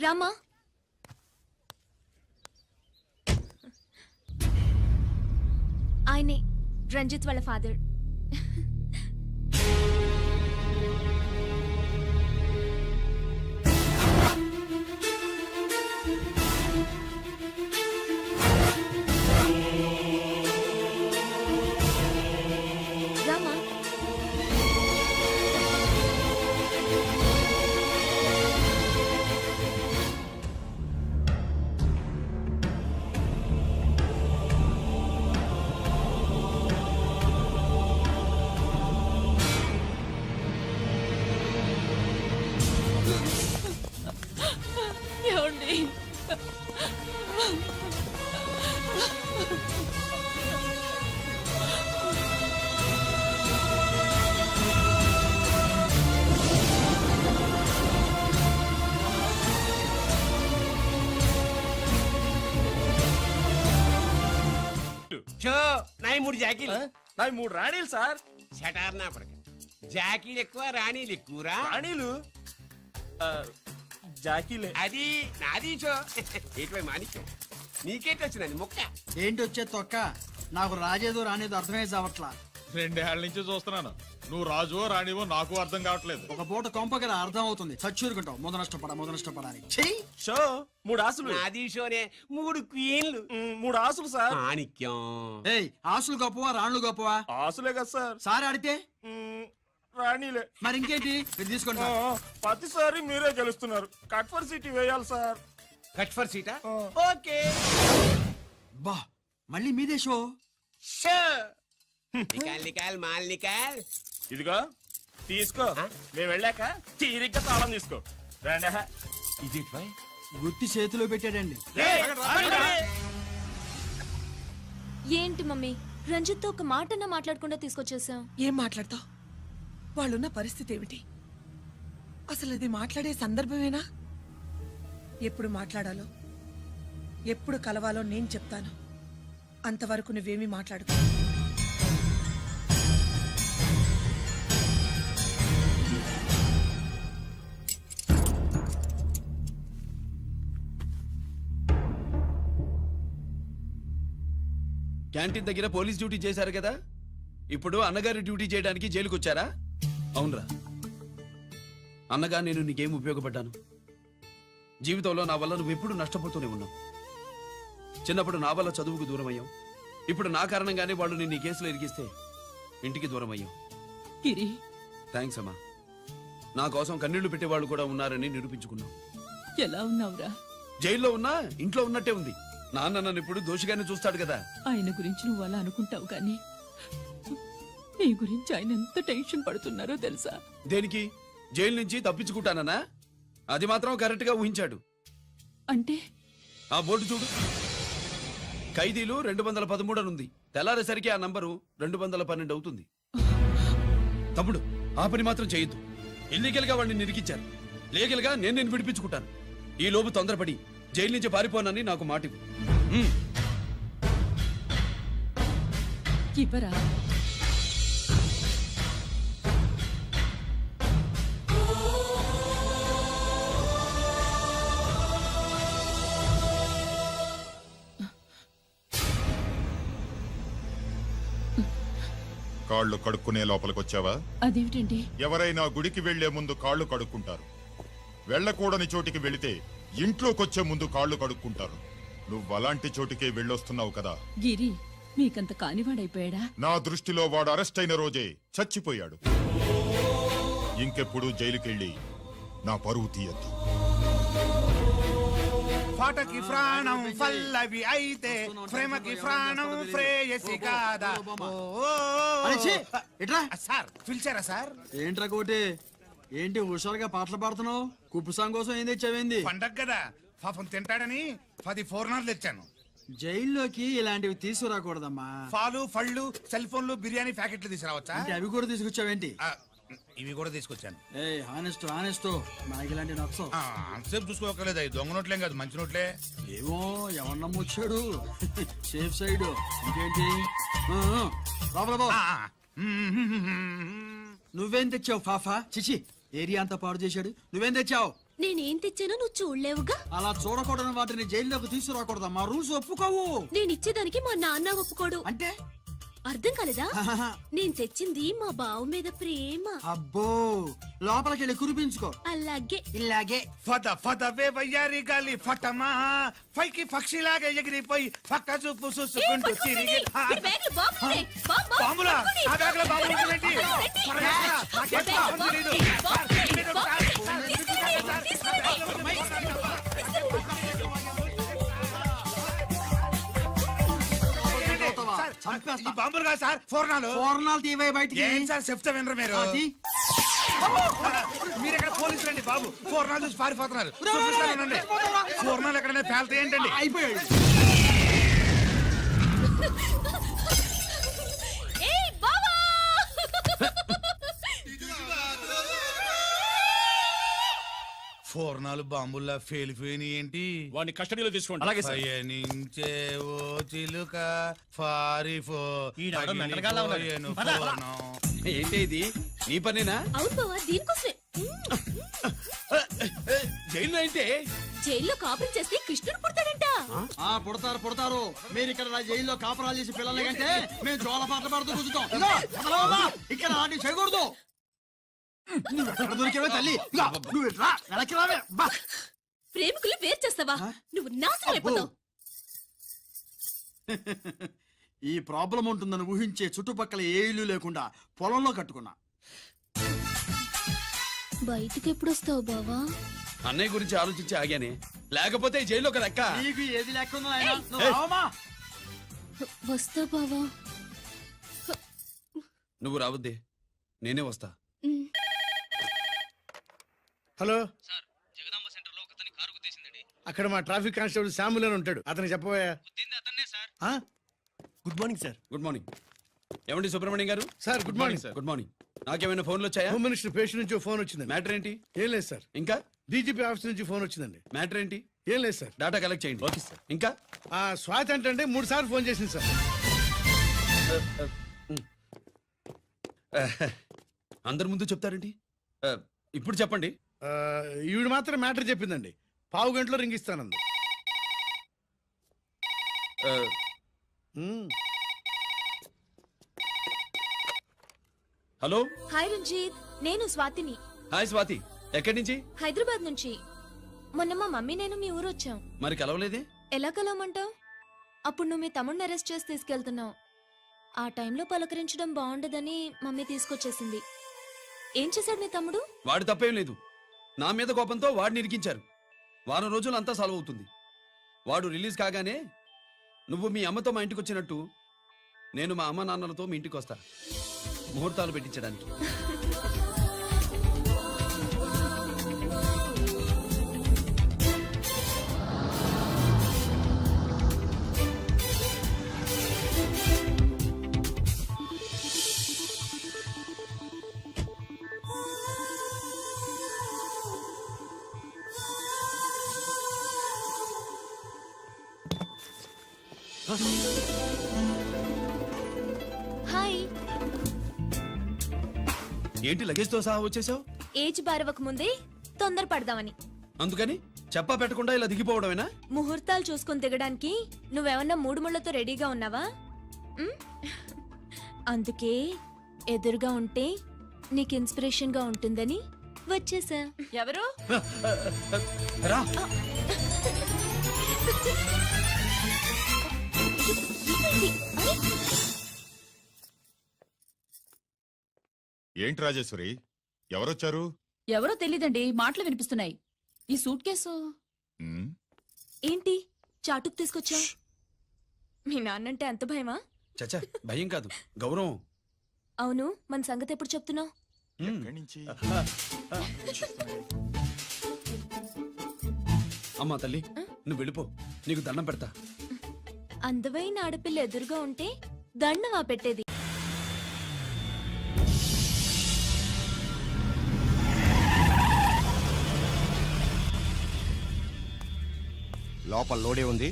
రామా, ఆయనే రంజిత్ వాళ్ళ ఫాదర్. రామా, ఏమండి షో నాయి 3 జాకీలు. నాకు 3 రాణీలు సార్. షటార్ నా పడక. జాకీలు ఎక్కువ రాణీలు ఎక్కువరా. రాణీలు జాకీలే. అది నాది షో. ఏటివై మాణిక్యం నీకేంటి వచ్చినది మొక్క? ఏంటి వచ్చే తొక్క? నాకు రాజేదో రానేదో అర్థమే చావట్లా. 2 ఏళ్ల నుంచి చూస్తున్నాను. నువ్వు రాజువో రాణివో నాకు అర్థం కావట్లేదు. ఒక పూట కొంపకి అర్థం అవుతుంది. చచ్చూరుకుంటావు. మొద నష్టపడాలి. చెయ్యి. షో 3 ఆసులు. నాది షోనే 3 క్వీన్లు. 3 ఆసులు సార్. మాణిక్యం. ఏయ్, ఆసులు గొప్పవా రాణులు గొప్పవా? ఆసులే కదా సార్. సారి ఆడితే రాణీలే. మరి ఇంకేంటి? మీరు తీసుకోండి సార్. ప్రతిసారి మీరే గెలుస్తున్నారు. కట్ ఫర్ సిటీ వేయాలి సార్. కట్ ఫర్ సీటా? ఓకే. బా, మళ్ళీ మీదే షో. షో నికాల్ మాల్ నికాల్. ఇదిగో తీసుకో. మేము వెళ్ళాక తీరిగ్గా తాళం తీసుకో. రండి. ఇది గుత్తి చేతిలో పెట్టాడండి. ఏంటి మమ్మీ, రంజిత్ తో ఒక మాటన్నా మాట్లాడకుండా తీసుకొచ్చేసాం. ఏం మాట్లాడతావు? వాళ్ళున్న పరిస్థితి ఏమిటి? అసలు అది మాట్లాడే సందర్భమేనా? ఎప్పుడు మాట్లాడాలో ఎప్పుడు కలవాలో నేను చెప్తాను. అంతవరకు నువ్వేమీ మాట్లాడుకో. క్యాంటీన్ దగ్గర పోలీస్ డ్యూటీ చేశారు కదా, ఇప్పుడు అన్నగారి డ్యూటీ చేయడానికి జైలుకి వచ్చారా? అవునరా అన్నగా, నేను నీకేం ఉపయోగపడ్డాను? జీవితంలో నా వల్ల నువ్వు ఎప్పుడు నష్టపోతూనే ఉన్నావు. చిన్నప్పుడు నా వల్ల చదువుకు దూరం అయ్యావు. ఇప్పుడు నా కారణంగానే వాళ్ళు నేను ఈ కేసులో ఇరిగిస్తే ఇంటికి దూరం అయ్యావు. థ్యాంక్స్ అమ్మా. నా కోసం కన్నీళ్లు పెట్టేవాళ్ళు కూడా ఉన్నారని నిరూపించుకున్నావు. ఎలా ఉన్నావురా? జైల్లో ఉన్నా ఇంట్లో ఉన్నట్టే ఉంది. నాన్న నన్ను ఇప్పుడు దోషిగానే చూస్తాడు కదా. ఆయన గురించి నువ్వు అలా అనుకుంటావు కానీ నీ గురించి ఆయన ఎంత టెన్షన్ పడుతున్నారో తెలుసా? దేనికి? జైలు నుంచి తప్పించుకుంటానన్నా? అది మాత్రం కరెక్ట్ గా ఊహించాడు. అంటే ఆ బోర్డు చూడు, ఖైదీలు 213 అని ఉంది. తెల్లారేసరికి ఆ నంబరు 212 అవుతుంది. తమ్ముడు ఆ పని మాత్రం చేయొద్దు. ఇల్లీగల్ గా వాడిని నిరికించారు. లీగల్ గా నేను విడిపించుకుంటాను. ఈ లోపు తొందరపడి జైలు నుంచి పారిపోనని నాకు మాట ఇవ్వు. ఇవ్వరా? కాళ్ళు కడుక్కునే లోపలికొచ్చావా? అదేమిటండి? ఎవరైనా గుడికి వెళ్లే ముందు కాళ్ళు కడుక్కుంటారు. వెళ్ళకూడని చోటికి వెళితే ఇంట్లోకొచ్చే ముందు కాళ్ళు కడుక్కుంటారు. నువ్వు అలాంటి చోటికే వెళ్ళొస్తున్నావు కదా. గిరి మీకంత కానివాడైపోయాడా? నా దృష్టిలో వాడు అరెస్ట్ అయిన రోజే చచ్చిపోయాడు. ఇంకెప్పుడు జైలుకెళ్ళి నా పరువు తీయద్దు. పాటకి ప్రాణం పల్లవి అయితే ప్రేమకి ప్రాణం ప్రేయసి కాదా. సార్ పిలిచారా సార్? ఏంట్రా కోటి, ఏంటి హుషారుగా పాటలు పాడుతున్నావు? కుప్పుసాంగ్ కోసం ఏం తెచ్చావేంది? పండగ కదా, పాపం తింటాడని 10 4 తెచ్చాను. జైల్లోకి ఇలాంటివి తీసుకురాకూడదమ్మా. పాలు పళ్ళు సెల్ ఫోన్లు బిర్యానీ ప్యాకెట్లు తీసుకురావచ్చా? అంటే అవి కూడా తీసుకొచ్చావేంటి? ఇవి కూడా తీసుకొచ్చాను. ఏ హానెస్ట్ హానెస్ట్, నాకు ఇలాంటి నచ్చవు. అంతసేపు చూసుకోకలేదు, అవి దొంగ నోట్లేం కాదు, మంచి నోట్లే. ఏమో ఎవరన్నా వచ్చాడు. Safe side. ఇంకేంటి? లోపల పో. నువ్వేం తెచ్చావు ఫాఫా? చిచి, ఏరియా అంతా పాడు చేశాడు. నువ్వేం తెచ్చావు? నేనేం తెచ్చానో నువ్వు చూడలేవుగా. అలా చూడకూడని వాటిని జైల్లోకి తీసుకురాకూడదమ్మా. రూల్స్ ఒప్పుకోవు. నేను ఇచ్చేదానికి మా నాన్న ఒప్పుకోడు. అంటే అర్థం కాలేదా? నేను తెచ్చింది మా బావ మీద ప్రేమ. అబ్బో, లోపలికి వెళ్ళి కురిపించుకో. అలాగే ఇలాగే ఫదవే వయ్యారి గాలి ఫటమా పైకి పక్షిలాగా ఎగిరిపోయి పక్క చూపు చూసుకుంటూ తిరిగి. బాంబులా? ఆ బ్యాగ్లో బాంబులు ఉంటాయేంటి? త్వరగా రా, నాకేం బాంబులు తెలీదు. ఈ బాంబులు కాదు సార్, ఫోర్నాలు తీవే బయటికి. ఏం సార్ చెప్తా వినరు మీరు? మీరు ఎక్కడ పోలీసులు అండి బాబు? ఫోర్నాలు చూసి పారిపోతున్నారు. ఫోర్నాలు ఎక్కడైనా పేల్తా ఏంటండి? అయిపోయాడు. ఫోర్నాలు బాంబుల్లా ఫేలిపోయిన ఏంటి? వాడిని కస్టడీలో తీసుకోండి. అలాగే సార్. పయనించే ఓ చిలుక ఫారిఫో ఏంటి ఇది? నీ పనేనా? అవును బావా, దీనికోసమే. జైల్లో అయితే జైల్లో కాపురం చేస్తే కృష్ణుడు పుడతాడంట. పుడతారు. మీరు ఇక్కడ నా జైల్లో కాపురాలు చేసి పిల్లల కంటే మేము జోల పాటలు పాడుతూ కూర్చుంటాం. ఇక్కడ ఆడి చేయకూడదు. దొరికేవే తల్లి. నువ్వు ఇట్రా, వెనక్కి రావే. ప్రేమికులు వేరు చేస్తావా? నువ్వు నాశనం అయిపోతావు. ఈ ప్రాబ్లం ఉంటుందని ఊహించే చుట్టుపక్కల ఏ ఇల్లు లేకుండా పొలంలో కట్టుకున్నా. బయటికి ఎప్పుడు వస్తావు బావా? అన్నయ్య గురించి ఆలోచించి ఆగానే, లేకపోతే ఈ జైల్లో ఒక లెక్క. నీకు ఏది లెక్క ఉందో నాయనా? నువ్వు రావమ్మా. వస్తా బావా. నువ్వు రావద్దే, నేనే వస్తా. హలో సార్, జగదాంబ సెంటర్ లో ఒకతని కారు గుద్దేసిందండి. అక్కడ మా ట్రాఫిక్ కానిస్టేబుల్ శాంబుల్ అని ఉంటాడు, అతనికి చెప్పబోయా. Good morning sir. Good morning. ఏమండి సుబ్రహ్మణ్యం గారు? Sir good morning sir. Good morning. నాకేమైనా ఫోన్లు వచ్చాయా? హోమ్ మినిస్టర్ పేషెంట్ నుంచి ఫోన్ వచ్చింది. మ్యాటర్ ఏంటి? ఏం లేదు సార్. ఇంకా డీజీపీ ఆఫీస్ నుంచి ఫోన్ వచ్చిందండి. మ్యాటర్ ఏంటి? ఏం లేదు సార్. డాటా కలెక్ట్ చేయండి. Okay sir. ఇంకా స్వాతి అంటే 3 సార్లు ఫోన్ చేసింది సార్. అందరి ముందు చెప్తారండి. ఇప్పుడు చెప్పండి. ఈవిడ మాత్రం మ్యాటర్ చెప్పిందండి. 1/2 గంటలో రింగ్ ఇస్తానంది. హలో. హాయ్ రంజిత్, నేను స్వాతిని. హాయ్ స్వాతి, ఎక్కడి నుంచి? హైదరాబాద్ నుంచి. మొన్న మా మమ్మీ నేను మీ ఊరు వచ్చాం. మరి కలవలేదే? ఎలా కలవమంటావు? అప్పుడు నువ్వు మీ తమ్ముడిని అరెస్ట్ చేసి తీసుకెళ్తున్నావు. ఆ టైంలో పలకరించడం బాగుండదని మమ్మీ తీసుకొచ్చేసింది. ఏం చేశాడు నీ తమ్ముడు? వాడు తప్పేం లేదు. నా మీద కోపంతో వాడిని ఇరికించారు. వారం రోజులు అంతా సాల్వ్ అవుతుంది. వాడు రిలీజ్ కాగానే నువ్వు మీ అమ్మతో మా ఇంటికి వచ్చినట్టు నేను మా అమ్మ నాన్నలతో మీ ఇంటికి వస్తా, ముహూర్తాలు పెట్టించడానికి. హాయ్. ఏంటి లగేజ్ తో సహా వచ్చేసావు? ఏజ్ బారవక ముందే తొందర పడదామని. అందుకని చెప్పా పెట్టకుండా ఇలా దిగిపోవడమేనా? ముహూర్తాలు చూసుకొని దిగడానికి నువ్వేమన్నా మూడు ముళ్ళతో రెడీగా ఉన్నావా? ఉమ్? అందుకే ఎదురుగా ఉంటే నీకు ఇన్స్పిరేషన్ గా ఉంటుందని వచ్చేసా. ఎవరు? రా. ఏంటి రాజేశ్వరి, ఎవరొచ్చారు? ఎవరో తెలీదండి, మాటలు వినిపిస్తున్నాయి. ఈ సూట్ కేసు ఉమ్, ఏంటి చాటుకు తీసుకొచ్చా? మీ నాన్నంటే అంత భయమా? చచ్చా, భయం కాదు, గౌరవం. అవును, మన సంగతి ఎప్పుడు చెప్తున్నావు? ఎక్కడి నుంచి? అమ్మా తల్లి, నువ్వు వెళ్ళిపో, నీకు దండం పెడతా. అందమైన ఆడపిల్ల ఎదురుగా ఉంటే దండవా పెట్టేది? లోపల లోడే ఉంది.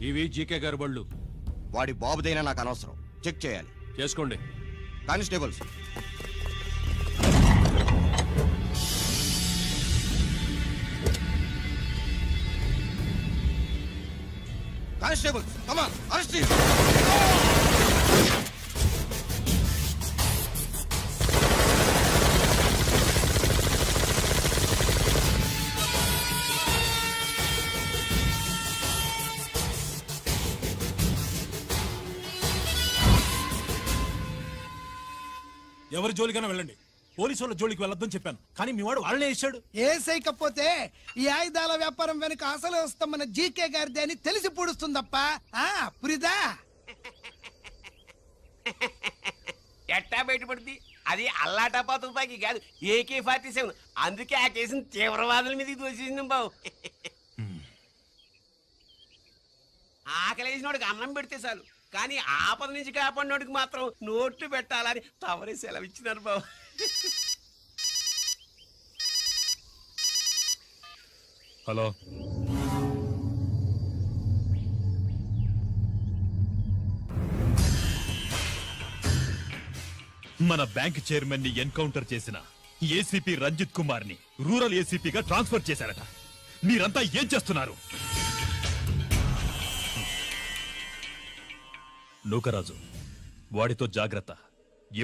ఇవి జీకే గారి బళ్ళు. వాడి బాబుదైనా నాకు అనవసరం, చెక్ చేయాలి. చేసుకోండి. Constables, constables, come on, arrest him. ఎవరి జోలికైనా వెళ్ళండి, పోలీసు వాళ్ళ జోలికి వెళ్ళొద్దని చెప్పాను, కానీ మీ వాడు వాళ్ళనే ఇచ్చాడు. ఏసైకపోతే ఈ ఆయుధాల వ్యాపారం వెనుక అసలు వస్తామన్న జీకే గారిది అని తెలిసి పూడుస్తుందప్ప. పురిదా ఎట్టా బయటపడుద్ది? అది అల్లాటపా తుపాకి కాదు, AK-47. అందుకే ఆ కేసుని తీవ్రవాదుల మీద దోషింది బాబు. ఆకలేసినోడికి అన్నం పెడితే చాలు, కానీ ఆపద నుంచి కాపాడినోడికి మాత్రం నోట్లు పెట్టాలని తవరే సెలవు ఇచ్చినారు బాబు. హలో, మన బ్యాంక్ చైర్మన్ ని ఎన్కౌంటర్ చేసిన ఏసీపీ రంజిత్ కుమార్ ని రూరల్ ఏసీపీగా ట్రాన్స్ఫర్ చేశారట. మీరంతా ఏం చేస్తున్నారు? నూకరాజు, వాడితో జాగ్రత్త.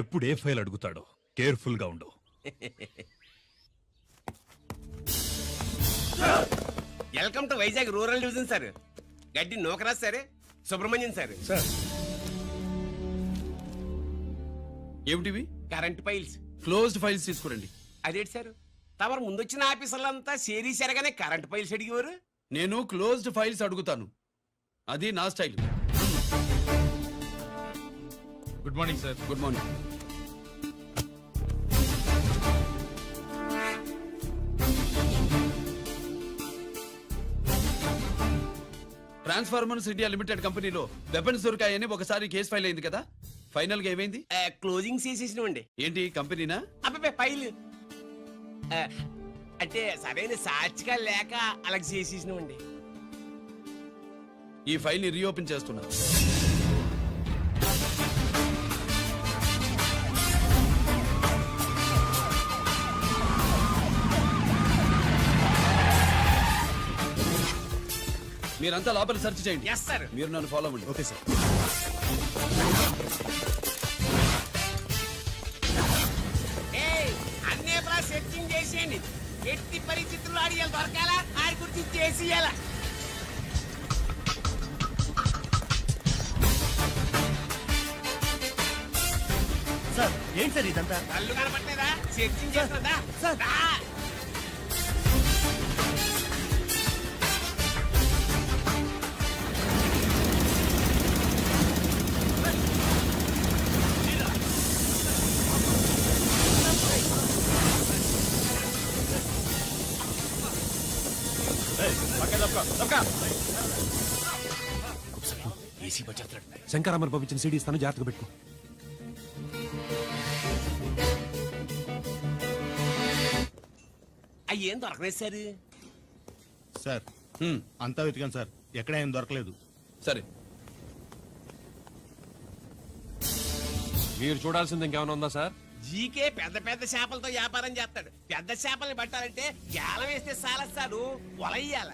ఎప్పుడు ఏ ఫైల్ అడుగుతాడో కేర్ఫుల్ గా ఉండు. Welcome to Vizag rural division sir. Gaddi Nookaraj sir, Subrahmanyam sir. ఏమిటివి? కరెంట్ ఫైల్స్, క్లోజ్డ్ ఫైల్స్ తీసుకురండి. అదేంటి సార్, తమరు ముందొచ్చిన ఆఫీసర్లంతా సేరీసారగానే కరెంట్ ఫైల్స్ అడిగేవారు. నేను క్లోజ్డ్ ఫైల్స్ అడుగుతాను, అది నా style. Good morning sir. Good morning. Transformers India limited కంపెనీలో వెపన్స్ దొరికాయని ఒకసారి కేసు ఫైల్ అయింది కదా, ఫైనల్ గా ఏమైంది? క్లోజింగ్ చేసేసినవండి. ఏంటి కంపెనీనా? అబ్బాయి ఫైల్ అంటే సరైన సాక్షిగా లేక అలా చేసేసినవండి. ఈ ఫైల్ ని రీఓపెన్ చేస్తున్నా. మీరంతా లోపల సెర్చ్ చేయండి. Yes sir. మీరు నన్ను ఫాలో అవ్వండి. Okay sir. అన్నీ సెర్చింగ్ చేసేయండి. ఎట్టి పరిస్థితుల్లో ఆడియాలు దొరకాలా, ఆడి గురించి చేసేయాలా. సార్ ఏంటి సార్ ఇదంతా? కళ్ళు కనపట్లేదా? సెర్చింగ్ చేస్తుందా? ఏసీ బచ్చాడు. శంకరామర్ పంపించిన సీడీ ఇస్తాను, జాగ్రత్తగా పెట్టుకో. అయ్యేం దొరకలేదు సార్. సార్ అంతా వెతికాను సార్, ఎక్కడ ఏం దొరకలేదు. సరే, మీరు చూడాల్సింది ఇంకేమైనా ఉందా సార్? జీకే పెద్ద పెద్ద చేపలతో వ్యాపారం చేస్తాడు. పెద్ద చేపల్ని పట్టాలంటే గేలం వేస్తే సాలస్తాడు, వలయ్యాల.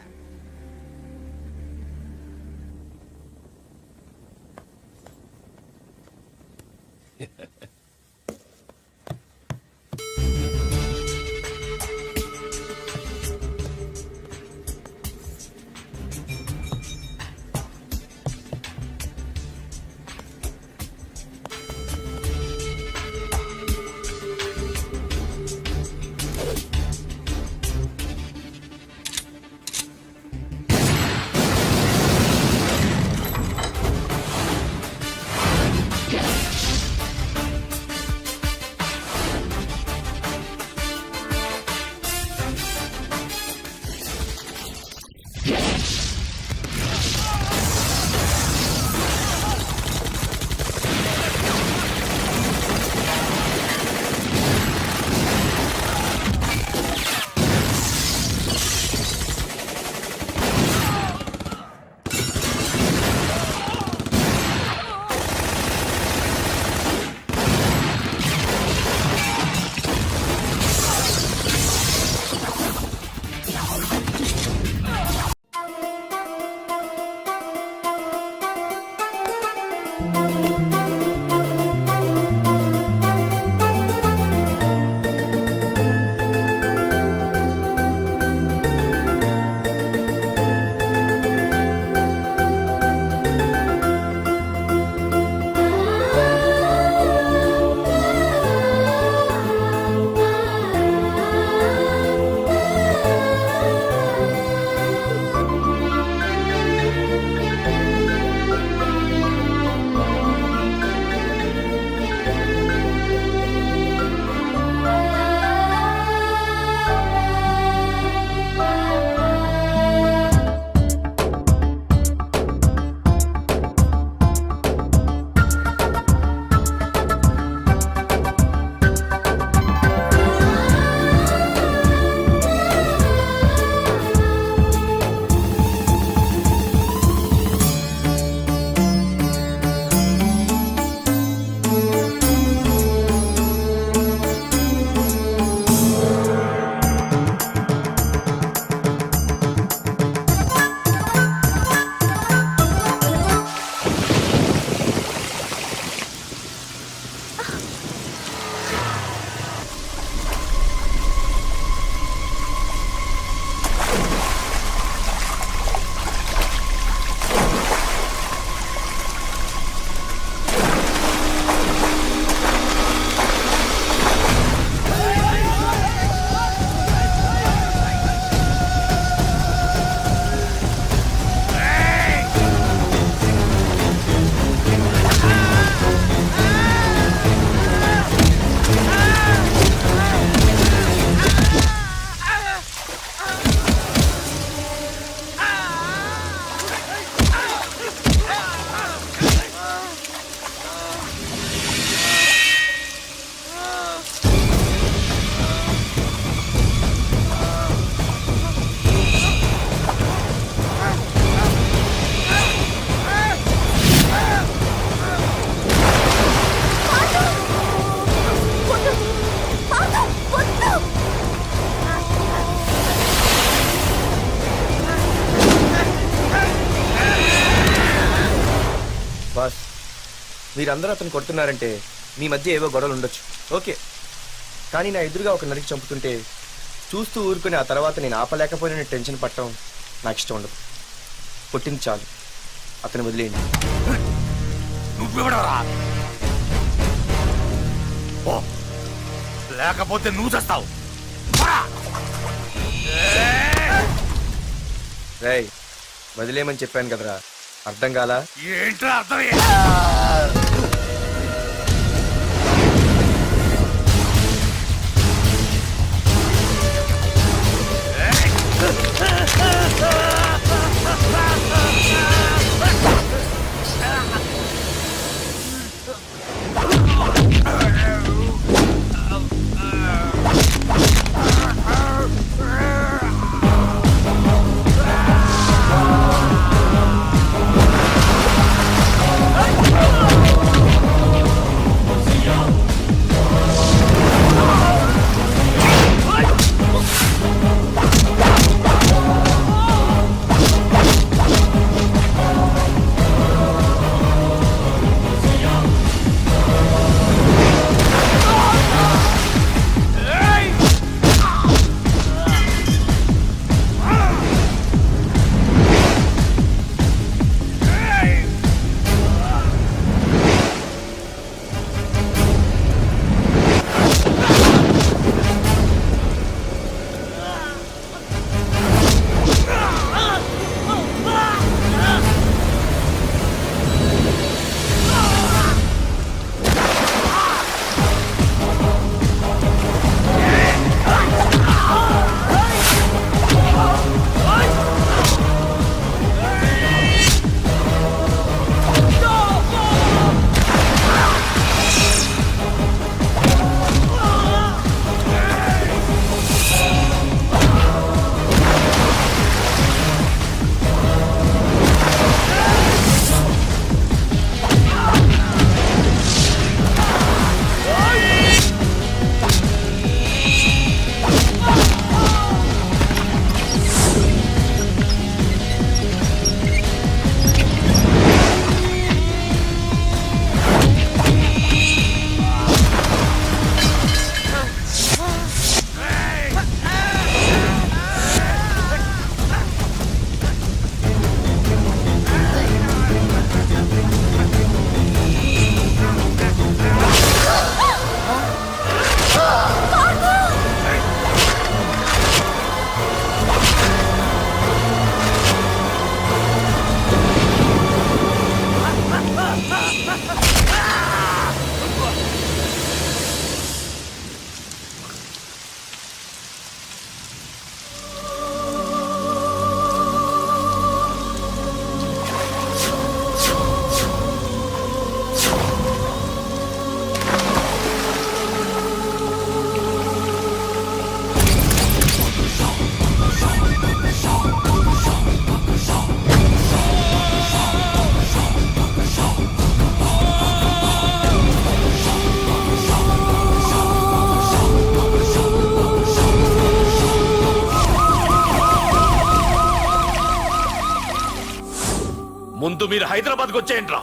బాస్, మీరందరూ అతను కొడుతున్నారంటే మీ మధ్య ఏవో గొడవలు ఉండొచ్చు, ఓకే. కానీ నా ఎదురుగా ఒక నరికి చంపుతుంటే చూస్తూ ఊరుకుని ఆ తర్వాత నేను ఆపలేకపోయిన టెన్షన్ పట్టడం నాకు ఇష్టం ఉండదు. కొట్టింది చాలు, అతను వదిలేయండి. లేకపోతే నువ్వు చేస్తావు. రేయ్, వదిలేయమని చెప్పాను కదరా, అర్థం కాలా? ఏంట్రా అర్థం? Ah! ముందు మీరు హైదరాబాద్కి వచ్చేయండి రా.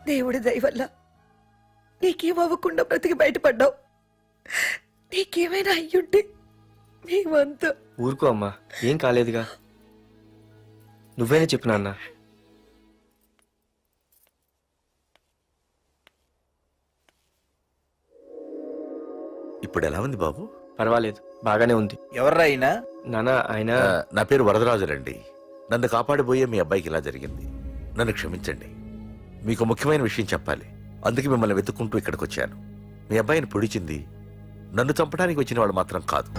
దేవుడి దయ వల్ల నీకేం అవ్వకుండా బ్రతికి బయటపడ్డావు. నీకేమైనా అయ్యుంటే మేమంతా. ఊరుకో అమ్మా, ఏం కాలేదుగా. నువ్వేనే చెప్పు నాన్న. ఇప్పుడు ఎలా ఉంది బాబు? పర్వాలేదు, బాగానే ఉంది. ఎవర్రా అయినా? నాన్న ఆయన నా పేరు వరదరాజులండి. నన్ను కాపాడిపోయే మీ అబ్బాయికి ఇలా జరిగింది. నన్ను క్షమించండి. మీకు ముఖ్యమైన విషయం చెప్పాలి. అందుకే మిమ్మల్ని వెతుక్కుంటూ ఇక్కడికి వచ్చాను. మీ అబ్బాయిని పొడిచింది నన్ను చంపడానికి వచ్చిన వాడు మాత్రం కాదు.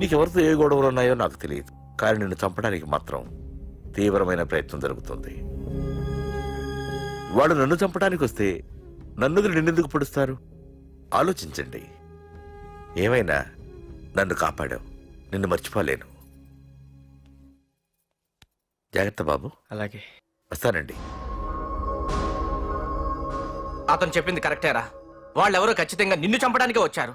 నీకెవరితో ఏ గొడవలు ఉన్నాయో నాకు తెలియదు, కానీ నిన్ను చంపడానికి మాత్రం తీవ్రమైన ప్రయత్నం జరుగుతుంది. వాడు నన్ను చంపడానికి వస్తే నన్ను నిన్నెందుకు పొడుస్తారు? ఆలోచించండి. ఏమైనా నన్ను కాపాడావు, నిన్ను మర్చిపోలేను. జాగ్రత్త బాబు. అలాగే వస్తానండి. అతను చెప్పింది కరెక్టేరా. వాళ్ళెవరో ఖచ్చితంగా నిన్ను చంపడానికే వచ్చారు.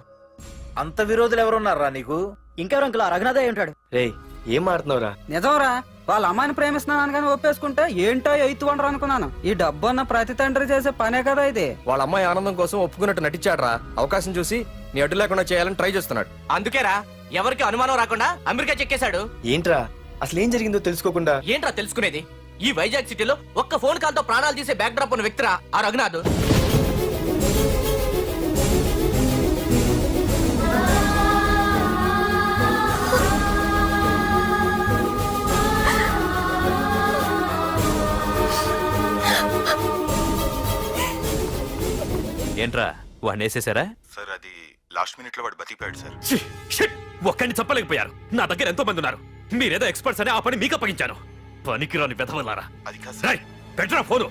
అంత విరోధులు ఎవరున్నారా నీకు? ఇంకెవరు అంకుల్, రఘునాథే ఉంటాడు. రేయ్, ఏం మాడుతున్నావురా? నిజంరా, వాళ్ళ అమ్మాయిని ప్రేమిస్తున్నాను కానీ ఒప్పేసుకుంటే ఏంటో ఎయిత్ వండరు అనుకున్నాను. ఈ డబ్బు అన్న ప్రతి తండ్రి చేసే పనే కదా ఇది. వాళ్ళ అమ్మాయి ఆనందం కోసం ఒప్పుకున్నట్టు నటించాడ్రా. అవకాశం చూసి నీ అడ్డు లేకుండా చేయాలని ట్రై చేస్తున్నాడు. అందుకేరా ఎవరికి అనుమానం రాకుండా అమెరికా చెక్కేశాడు. ఏంట్రా అసలు ఏం జరిగిందో తెలుసుకోకుండా? ఏంట్రా తెలుసుకునేది? ఈ వైజాగ్ సిటీలో ఒక్క ఫోన్ కాల్ తో ప్రాణాలు తీసే బ్యాక్ డ్రాప్ ఉన్న వ్యక్తిరా ఆ రఘునాథ్. ఏంట్రా వాడిని వేసేసారా? సార్ అది లాస్ట్ మినిట్ లో వాడు బతికిపోయాడు సార్. ఒక్కడిని చెప్పలేకపోయారు. నా దగ్గర ఎంతో మంది ఉన్నారు. మీరేదో ఎక్స్పర్ట్స్ అని ఆ పని మీకు అప్పగించాను. పనికిరాని వెధవలారా. అది కాదు రేయ్, పెట్టరా ఫోను.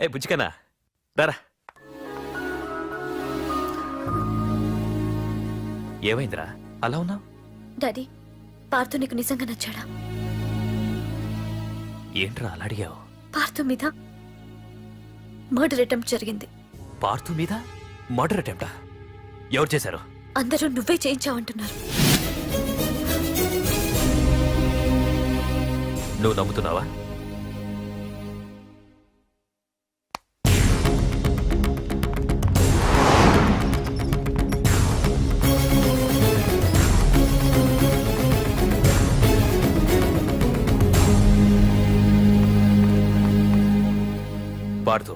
ఏ బుజ్జికన్నా రారా. ఏమైందిరా అలా ఉన్నావు? డాడీ, పార్థు నీకు నిజంగా నచ్చాడా? ఏంట్రా అలా అడిగావు? పార్థు మీద మర్డర్ అటెంప్ట్ జరిగింది. పార్థు మీద మర్డర్ అటెంప్టా? ఎవరు చేశారు? అందరూ నువ్వే చేయించావంటున్నారు. నువ్వు నమ్ముతున్నావా? పార్థు,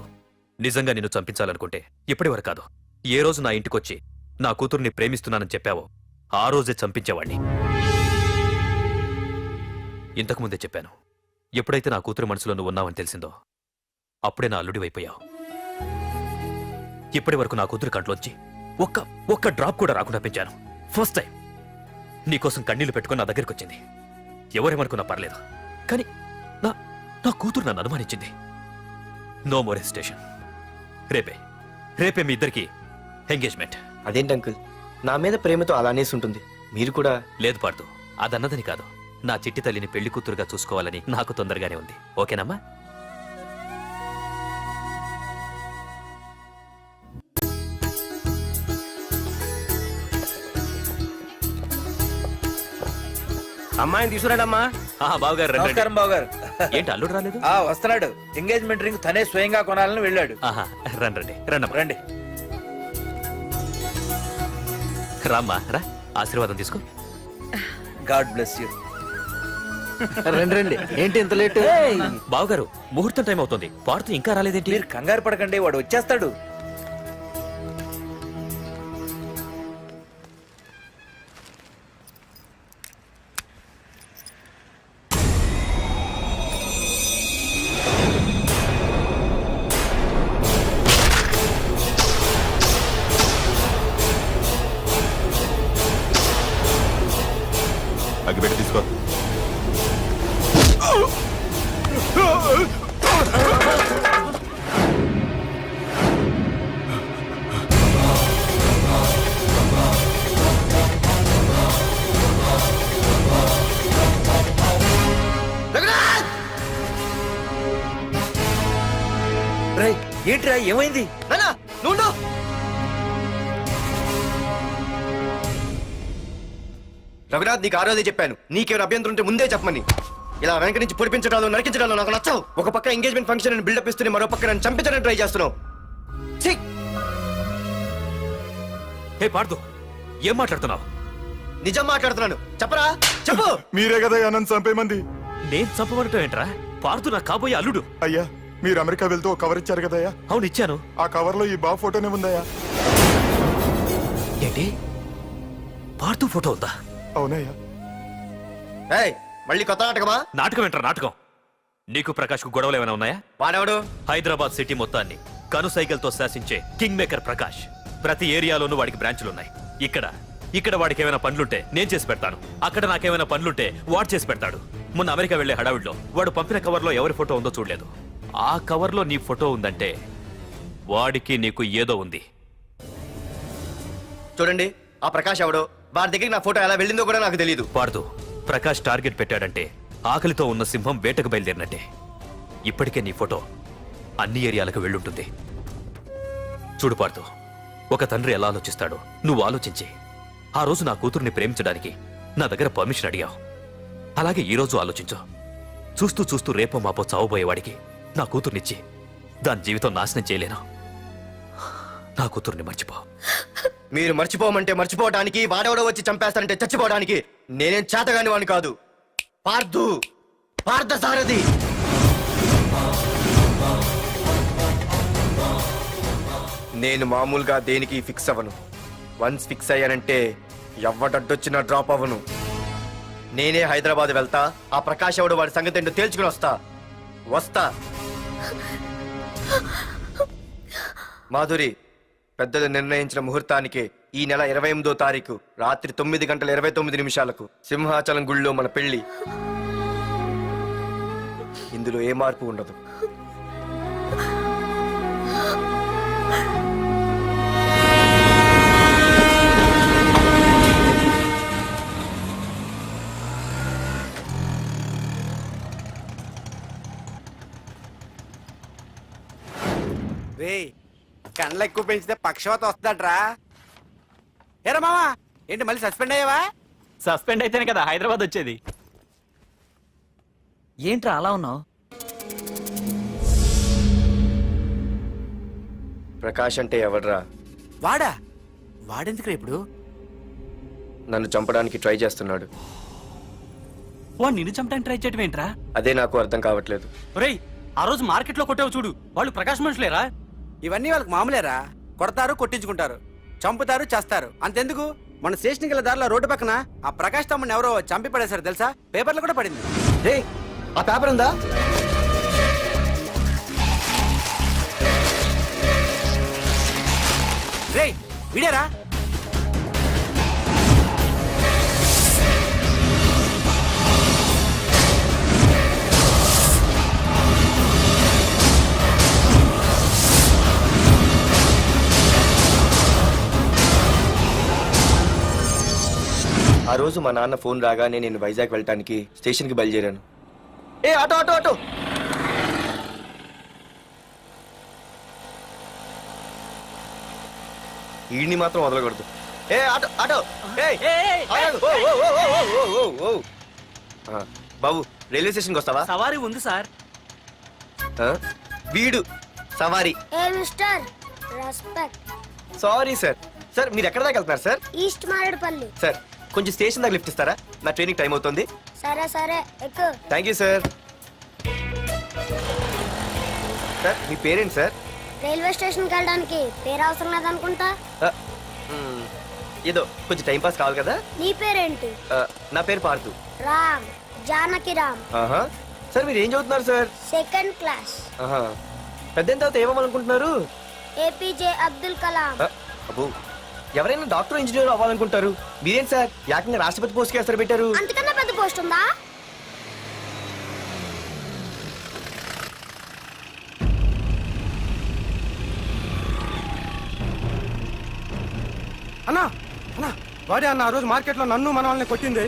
నిజంగా నిన్ను చంపించాలనుకుంటే ఇప్పటి వరకు కాదు, ఏ రోజు నా ఇంటికొచ్చి నా కూతుర్ని ప్రేమిస్తున్నానని చెప్పావో ఆ రోజే చంపించేవాణ్ణి. ఇంతకుముందే చెప్పాను, ఎప్పుడైతే నా కూతురు మనసులో నువ్వు ఉన్నావని తెలిసిందో అప్పుడే నా అల్లుడివైపోయావు. ఇప్పటి వరకు నా కూతురు కంట్లోంచి ఒక్క డ్రాప్ కూడా రాకుండా పెంచాను. ఫస్ట్ టైం నీకోసం కన్నీళ్లు పెట్టుకుని నా దగ్గరికి వచ్చింది. ఎవరేమనుకున్నా పర్లేదు, కానీ నా కూతురు నన్ను అనుమానించింది. No more hesitation. రేపే మీ ఇద్దరికి ఎంగేజ్మెంట్. అదేంటి అంకుల్, నా మీద ప్రేమతో అలానేసి ఉంటుంది. మీరు కూడా? లేదు పార్థు, అదన్నదని కాదు. నా చిట్టి తల్లిని పెళ్లి కూతురుగా చూసుకోవాలని నాకు తొందరగానే ఉంది. ఓకేనమ్మా? అమ్మాయిని తీసుకురాడమ్మా. బావగారు రండి. నమస్కారం బావగారు. ఏంటి అల్లుడు రాలేదు? వస్తున్నాడు. ఎంగేజ్మెంట్ రింగ్ తనే స్వయంగా కొనాలని వెళ్ళాడు. రండి రండి రండి. రండి. రామ్మా రా, ఆశీర్వాదం తీసుకో. God bless you. రండి రండి, ఏంటి ఇంత లేట్? బావగారు, ముహూర్తం టైం అవుతుంది, పార్తు ఇంకా రాలేదేంటి? మీరు కంగారు పడకండి, వాడు వచ్చేస్తాడు. అగ్గిపెట్టి తీసుకో. ఏంట్రా ఏమైంది? నానా నువ్వు రఘునాథ్, నీకు ఆ రోజే చెప్పాను, నీకేమైనా అభ్యంతరం ఉంటే ముందే చెప్పమని. ఇలా వెనక నుంచి పొడిపించడాలు నరికించడాలు నాకు నచ్చవు. ఒక పక్క ఎంగేజ్మెంట్ ఫంక్షన్ అని బిల్డప్ ఇస్తూనే మరో పక్క నన్ను చంపించడానికి ట్రై చేస్తున్నావు. ఛీ! హే పార్దు, ఏం మాట్లాడుతున్నావు? నిజం మాట్లాడుతున్నాను, చెప్పరా చెప్పు. మీరే కదా నన్ను చంపేమంది. నేను చంపమంటావు ఏంట్రా? పార్దు నా కాబోయే అల్లుడు. అయ్యా, మీరు అమెరికా వెళ్తూ ఒక కవర్ ఇచ్చారు కదయ్యా. అవును ఇచ్చాను. ఆ కవర్ లో ఈ బాబు ఫోటోనే ఉందయ్యా. ఏంటి, పార్దు ఫోటో ఉందా? అవునయ్యా. ఏయ్, మళ్ళీ కొత్త నాటకమా? నాటకం ఏంట్రా నాటకం? నీకు ప్రకాష్ కు గొడవలు ఏమైనా ఉన్నాయా? వాడెవడు? హైదరాబాద్ సిటీ మొత్తాన్ని కను సైకిల్తో శాసించే కింగ్ మేకర్ ప్రకాష్. ప్రతి ఏరియాలోనూ వాడికి బ్రాంచులున్నాయి. ఇక్కడ వాడికి ఏమైనా పనులుంటే నేను చేసి పెడతాను, అక్కడ నాకేమైనా పనులుంటే వాడు చేసి పెడతాడు. మొన్న అమెరికా వెళ్లే హడావిడిలో వాడు పంపిన కవర్లో ఎవరి ఫోటో ఉందో చూడలేదు. ఆ కవర్లో నీ ఫోటో ఉందంటే వాడికి నీకు ఏదో ఉంది. చూడండి, ఆ ప్రకాష్ ఎవడో, వాడి దగ్గరికి నా ఫోటో ఎలా వెళ్ళిందో కూడా నాకు తెలియదు. పార్దు, ప్రకాష్ టార్గెట్ పెట్టాడంటే ఆకలితో ఉన్న సింహం వేటకు బయలుదేరినట్టే. ఇప్పటికే నీ ఫోటో అన్ని ఏరియాలకు వెళ్ళుంటుంది. చూడు పార్దు, ఒక తండ్రి ఎలా ఆలోచిస్తాడో నువ్వు ఆలోచించి ఆ రోజు నా కూతుర్ని ప్రేమించడానికి నా దగ్గర పర్మిషన్ అడిగావు. అలాగే ఈ రోజు ఆలోచించు. చూస్తూ చూస్తూ రేపో మాపో చావబోయేవాడికి నా కూతుర్నిచ్చి దాని జీవితం నాశనం చేయలేను. నా కూతుర్ని మర్చిపో. మీరు మర్చిపోమంటే మర్చిపోవడానికి, వాడెవడో వచ్చి చంపేస్తానంటే చచ్చిపోవడానికి నేనేం చేతగాని వాడిని కాదు. పార్థసారథి. నేను మామూలుగా దేనికి ఫిక్స్ అవ్వను. వన్స్ ఫిక్స్ అయ్యానంటే ఎవ్వడడ్డొచ్చినా డ్రాప్ అవ్వను. నేనే హైదరాబాద్ వెళ్తా, ఆ ప్రకాష్ ఎవడు వాడి సంగతి ఏంటో తేల్చుకుని వస్తా. మాధురి, పెద్దలు నిర్ణయించిన ముహూర్తానికి ఈ నెల 28వ తారీఖు రాత్రి 9:29 సింహాచలం గుళ్ళో మన పెళ్లి. ఇందులో ఏ మార్పు ఉండదు. కండ్లు ఎక్కువ పెంచితే పక్షవాత వస్తుందట్రా. ఏరా మామా, ఏంటి మళ్ళీ సస్పెండ్ అయ్యావా? సస్పెండ్ అయితేనే కదా హైదరాబాద్ వచ్చేది. ఏంట్రా అలా ఉన్నావు? ప్రకాష్ అంటే ఎవడ్రా? వాడెందుకురా ఇప్పుడు? నన్ను చంపడానికి ట్రై చేస్తున్నాడు. వాడు నిన్ను చంపడానికి ట్రై చేయటం ఏంట్రా? అదే నాకు అర్థం కావట్లేదు. ఒరేయ్, ఆ రోజు మార్కెట్ లో కొట్టావు చూడు, వాళ్ళు ప్రకాష్ మనుషులేరా? ఇవన్నీ వాళ్ళకి మామూలేరా. కొడతారు, కొట్టించుకుంటారు, చంపుతారు, చేస్తారు. అంతెందుకు, మన స్టేషన్కి వెళ్ళే దారిలో రోడ్డు పక్కన ఆ ప్రకాష్ తమ్ముని ఎవరో చంపి పడేశారు తెలుసా? పేపర్లు కూడా పడింది. రే, ఆ పేపర్ ఉందా? రే, విడారా? ఆ రోజు మా నాన్న ఫోన్ రాగానే నేను వైజాగ్ వెళ్ళటానికి స్టేషన్కి బయలుదేరాను. ఏ ఆటో ఆటో ఆటో! ఈడిని మాత్రం వదలకూడదు. ఏ ఆటో ఆటో! బాబు, రైల్వే స్టేషన్కి వస్తావా? సవారీ ఉంది సార్. వీడు సవారీ. సారీ సార్, సార్ మీరు ఎక్కడ దాకా వెళ్తున్నారు సార్? ఈస్ట్ మారేడుపల్లి. సార్ కొంచెం స్టేషన్ దాకా లిఫ్ట్ ఇస్తారా? నా ట్రైనింగ్ టైం అవుతుంది. సరే సరే ఎక్కు. Thank you sir. సార్ మీ పేరేంటి సార్? రైల్వే స్టేషన్కి వెళ్ళడానికి పేరు అవసరం లేదనుకుంటా. ఏదో కొంచెం టైం పాస్ కావాలి కదా. నీ పేరేంటి? నా పేరు పార్థు. రామ్, జానకి రామ్. ఆహా. సార్ మీరు ఏం చదువుతున్నారు సార్? Second class. ఆహా. పెద్ద తర్వాత ఏమనుకుంటున్నారు? ఏపీజే అబ్దుల్ కలాం. అబ్బో, ఎవరైనా డాక్టర్ ఇంజనీర్ అవ్వాలనుకుంటారు. మీరేం సార్ ఏకంగా రాష్ట్రపతి పోస్ట్ కి ఎసరు పెట్టారు? అంతకన్నా పెద్ద పోస్ట్ ఉందా? అన్నా అన్నా వాడే అన్న ఆ రోజు మార్కెట్లో నన్ను మన వాళ్ళని కొట్టింది.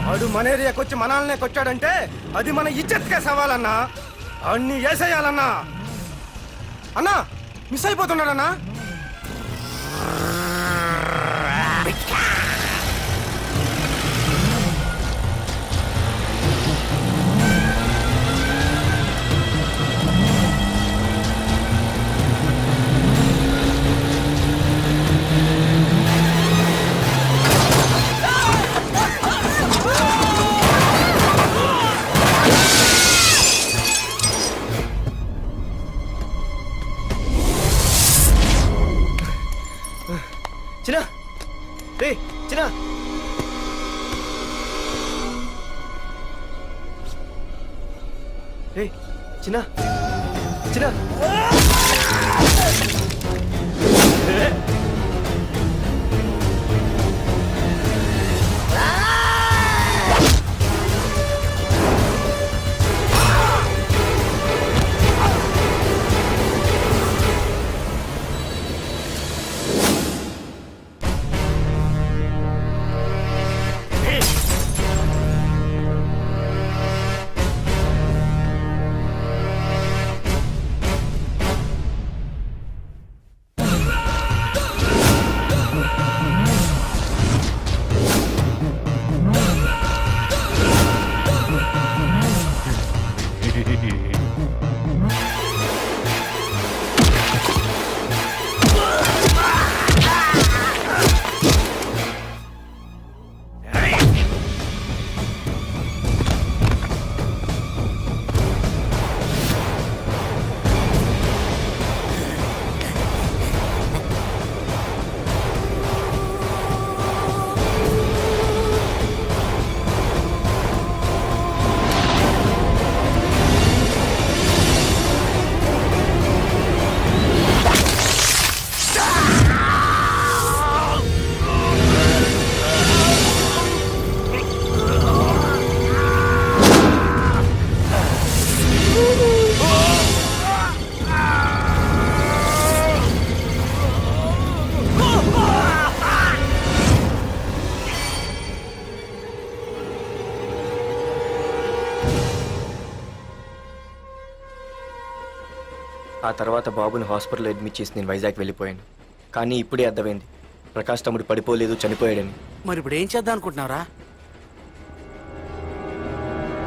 వాడు మన ఏరియాకి వచ్చి మనల్నే కొట్టాడంటే అది మన ఇజ్జత్కే సవాలన్నా. అన్ని వేసేయాలన్నా. అన్నా మిస్ అయిపోతున్నాడన్నా. చిన్న రే చిన్న. రే చిన్న చిన్న. ఆ తర్వాత బాబుని హాస్పిటల్లో అడ్మిట్ చేసి నేను వైజాగ్ వెళ్ళిపోయాను. కానీ ఇప్పుడే అర్థమైంది ప్రకాష్ తమ్ముడు పడిపోలేదు, చనిపోయాడని. మరి ఇప్పుడు ఏం చేద్దాం అనుకుంటున్నారా?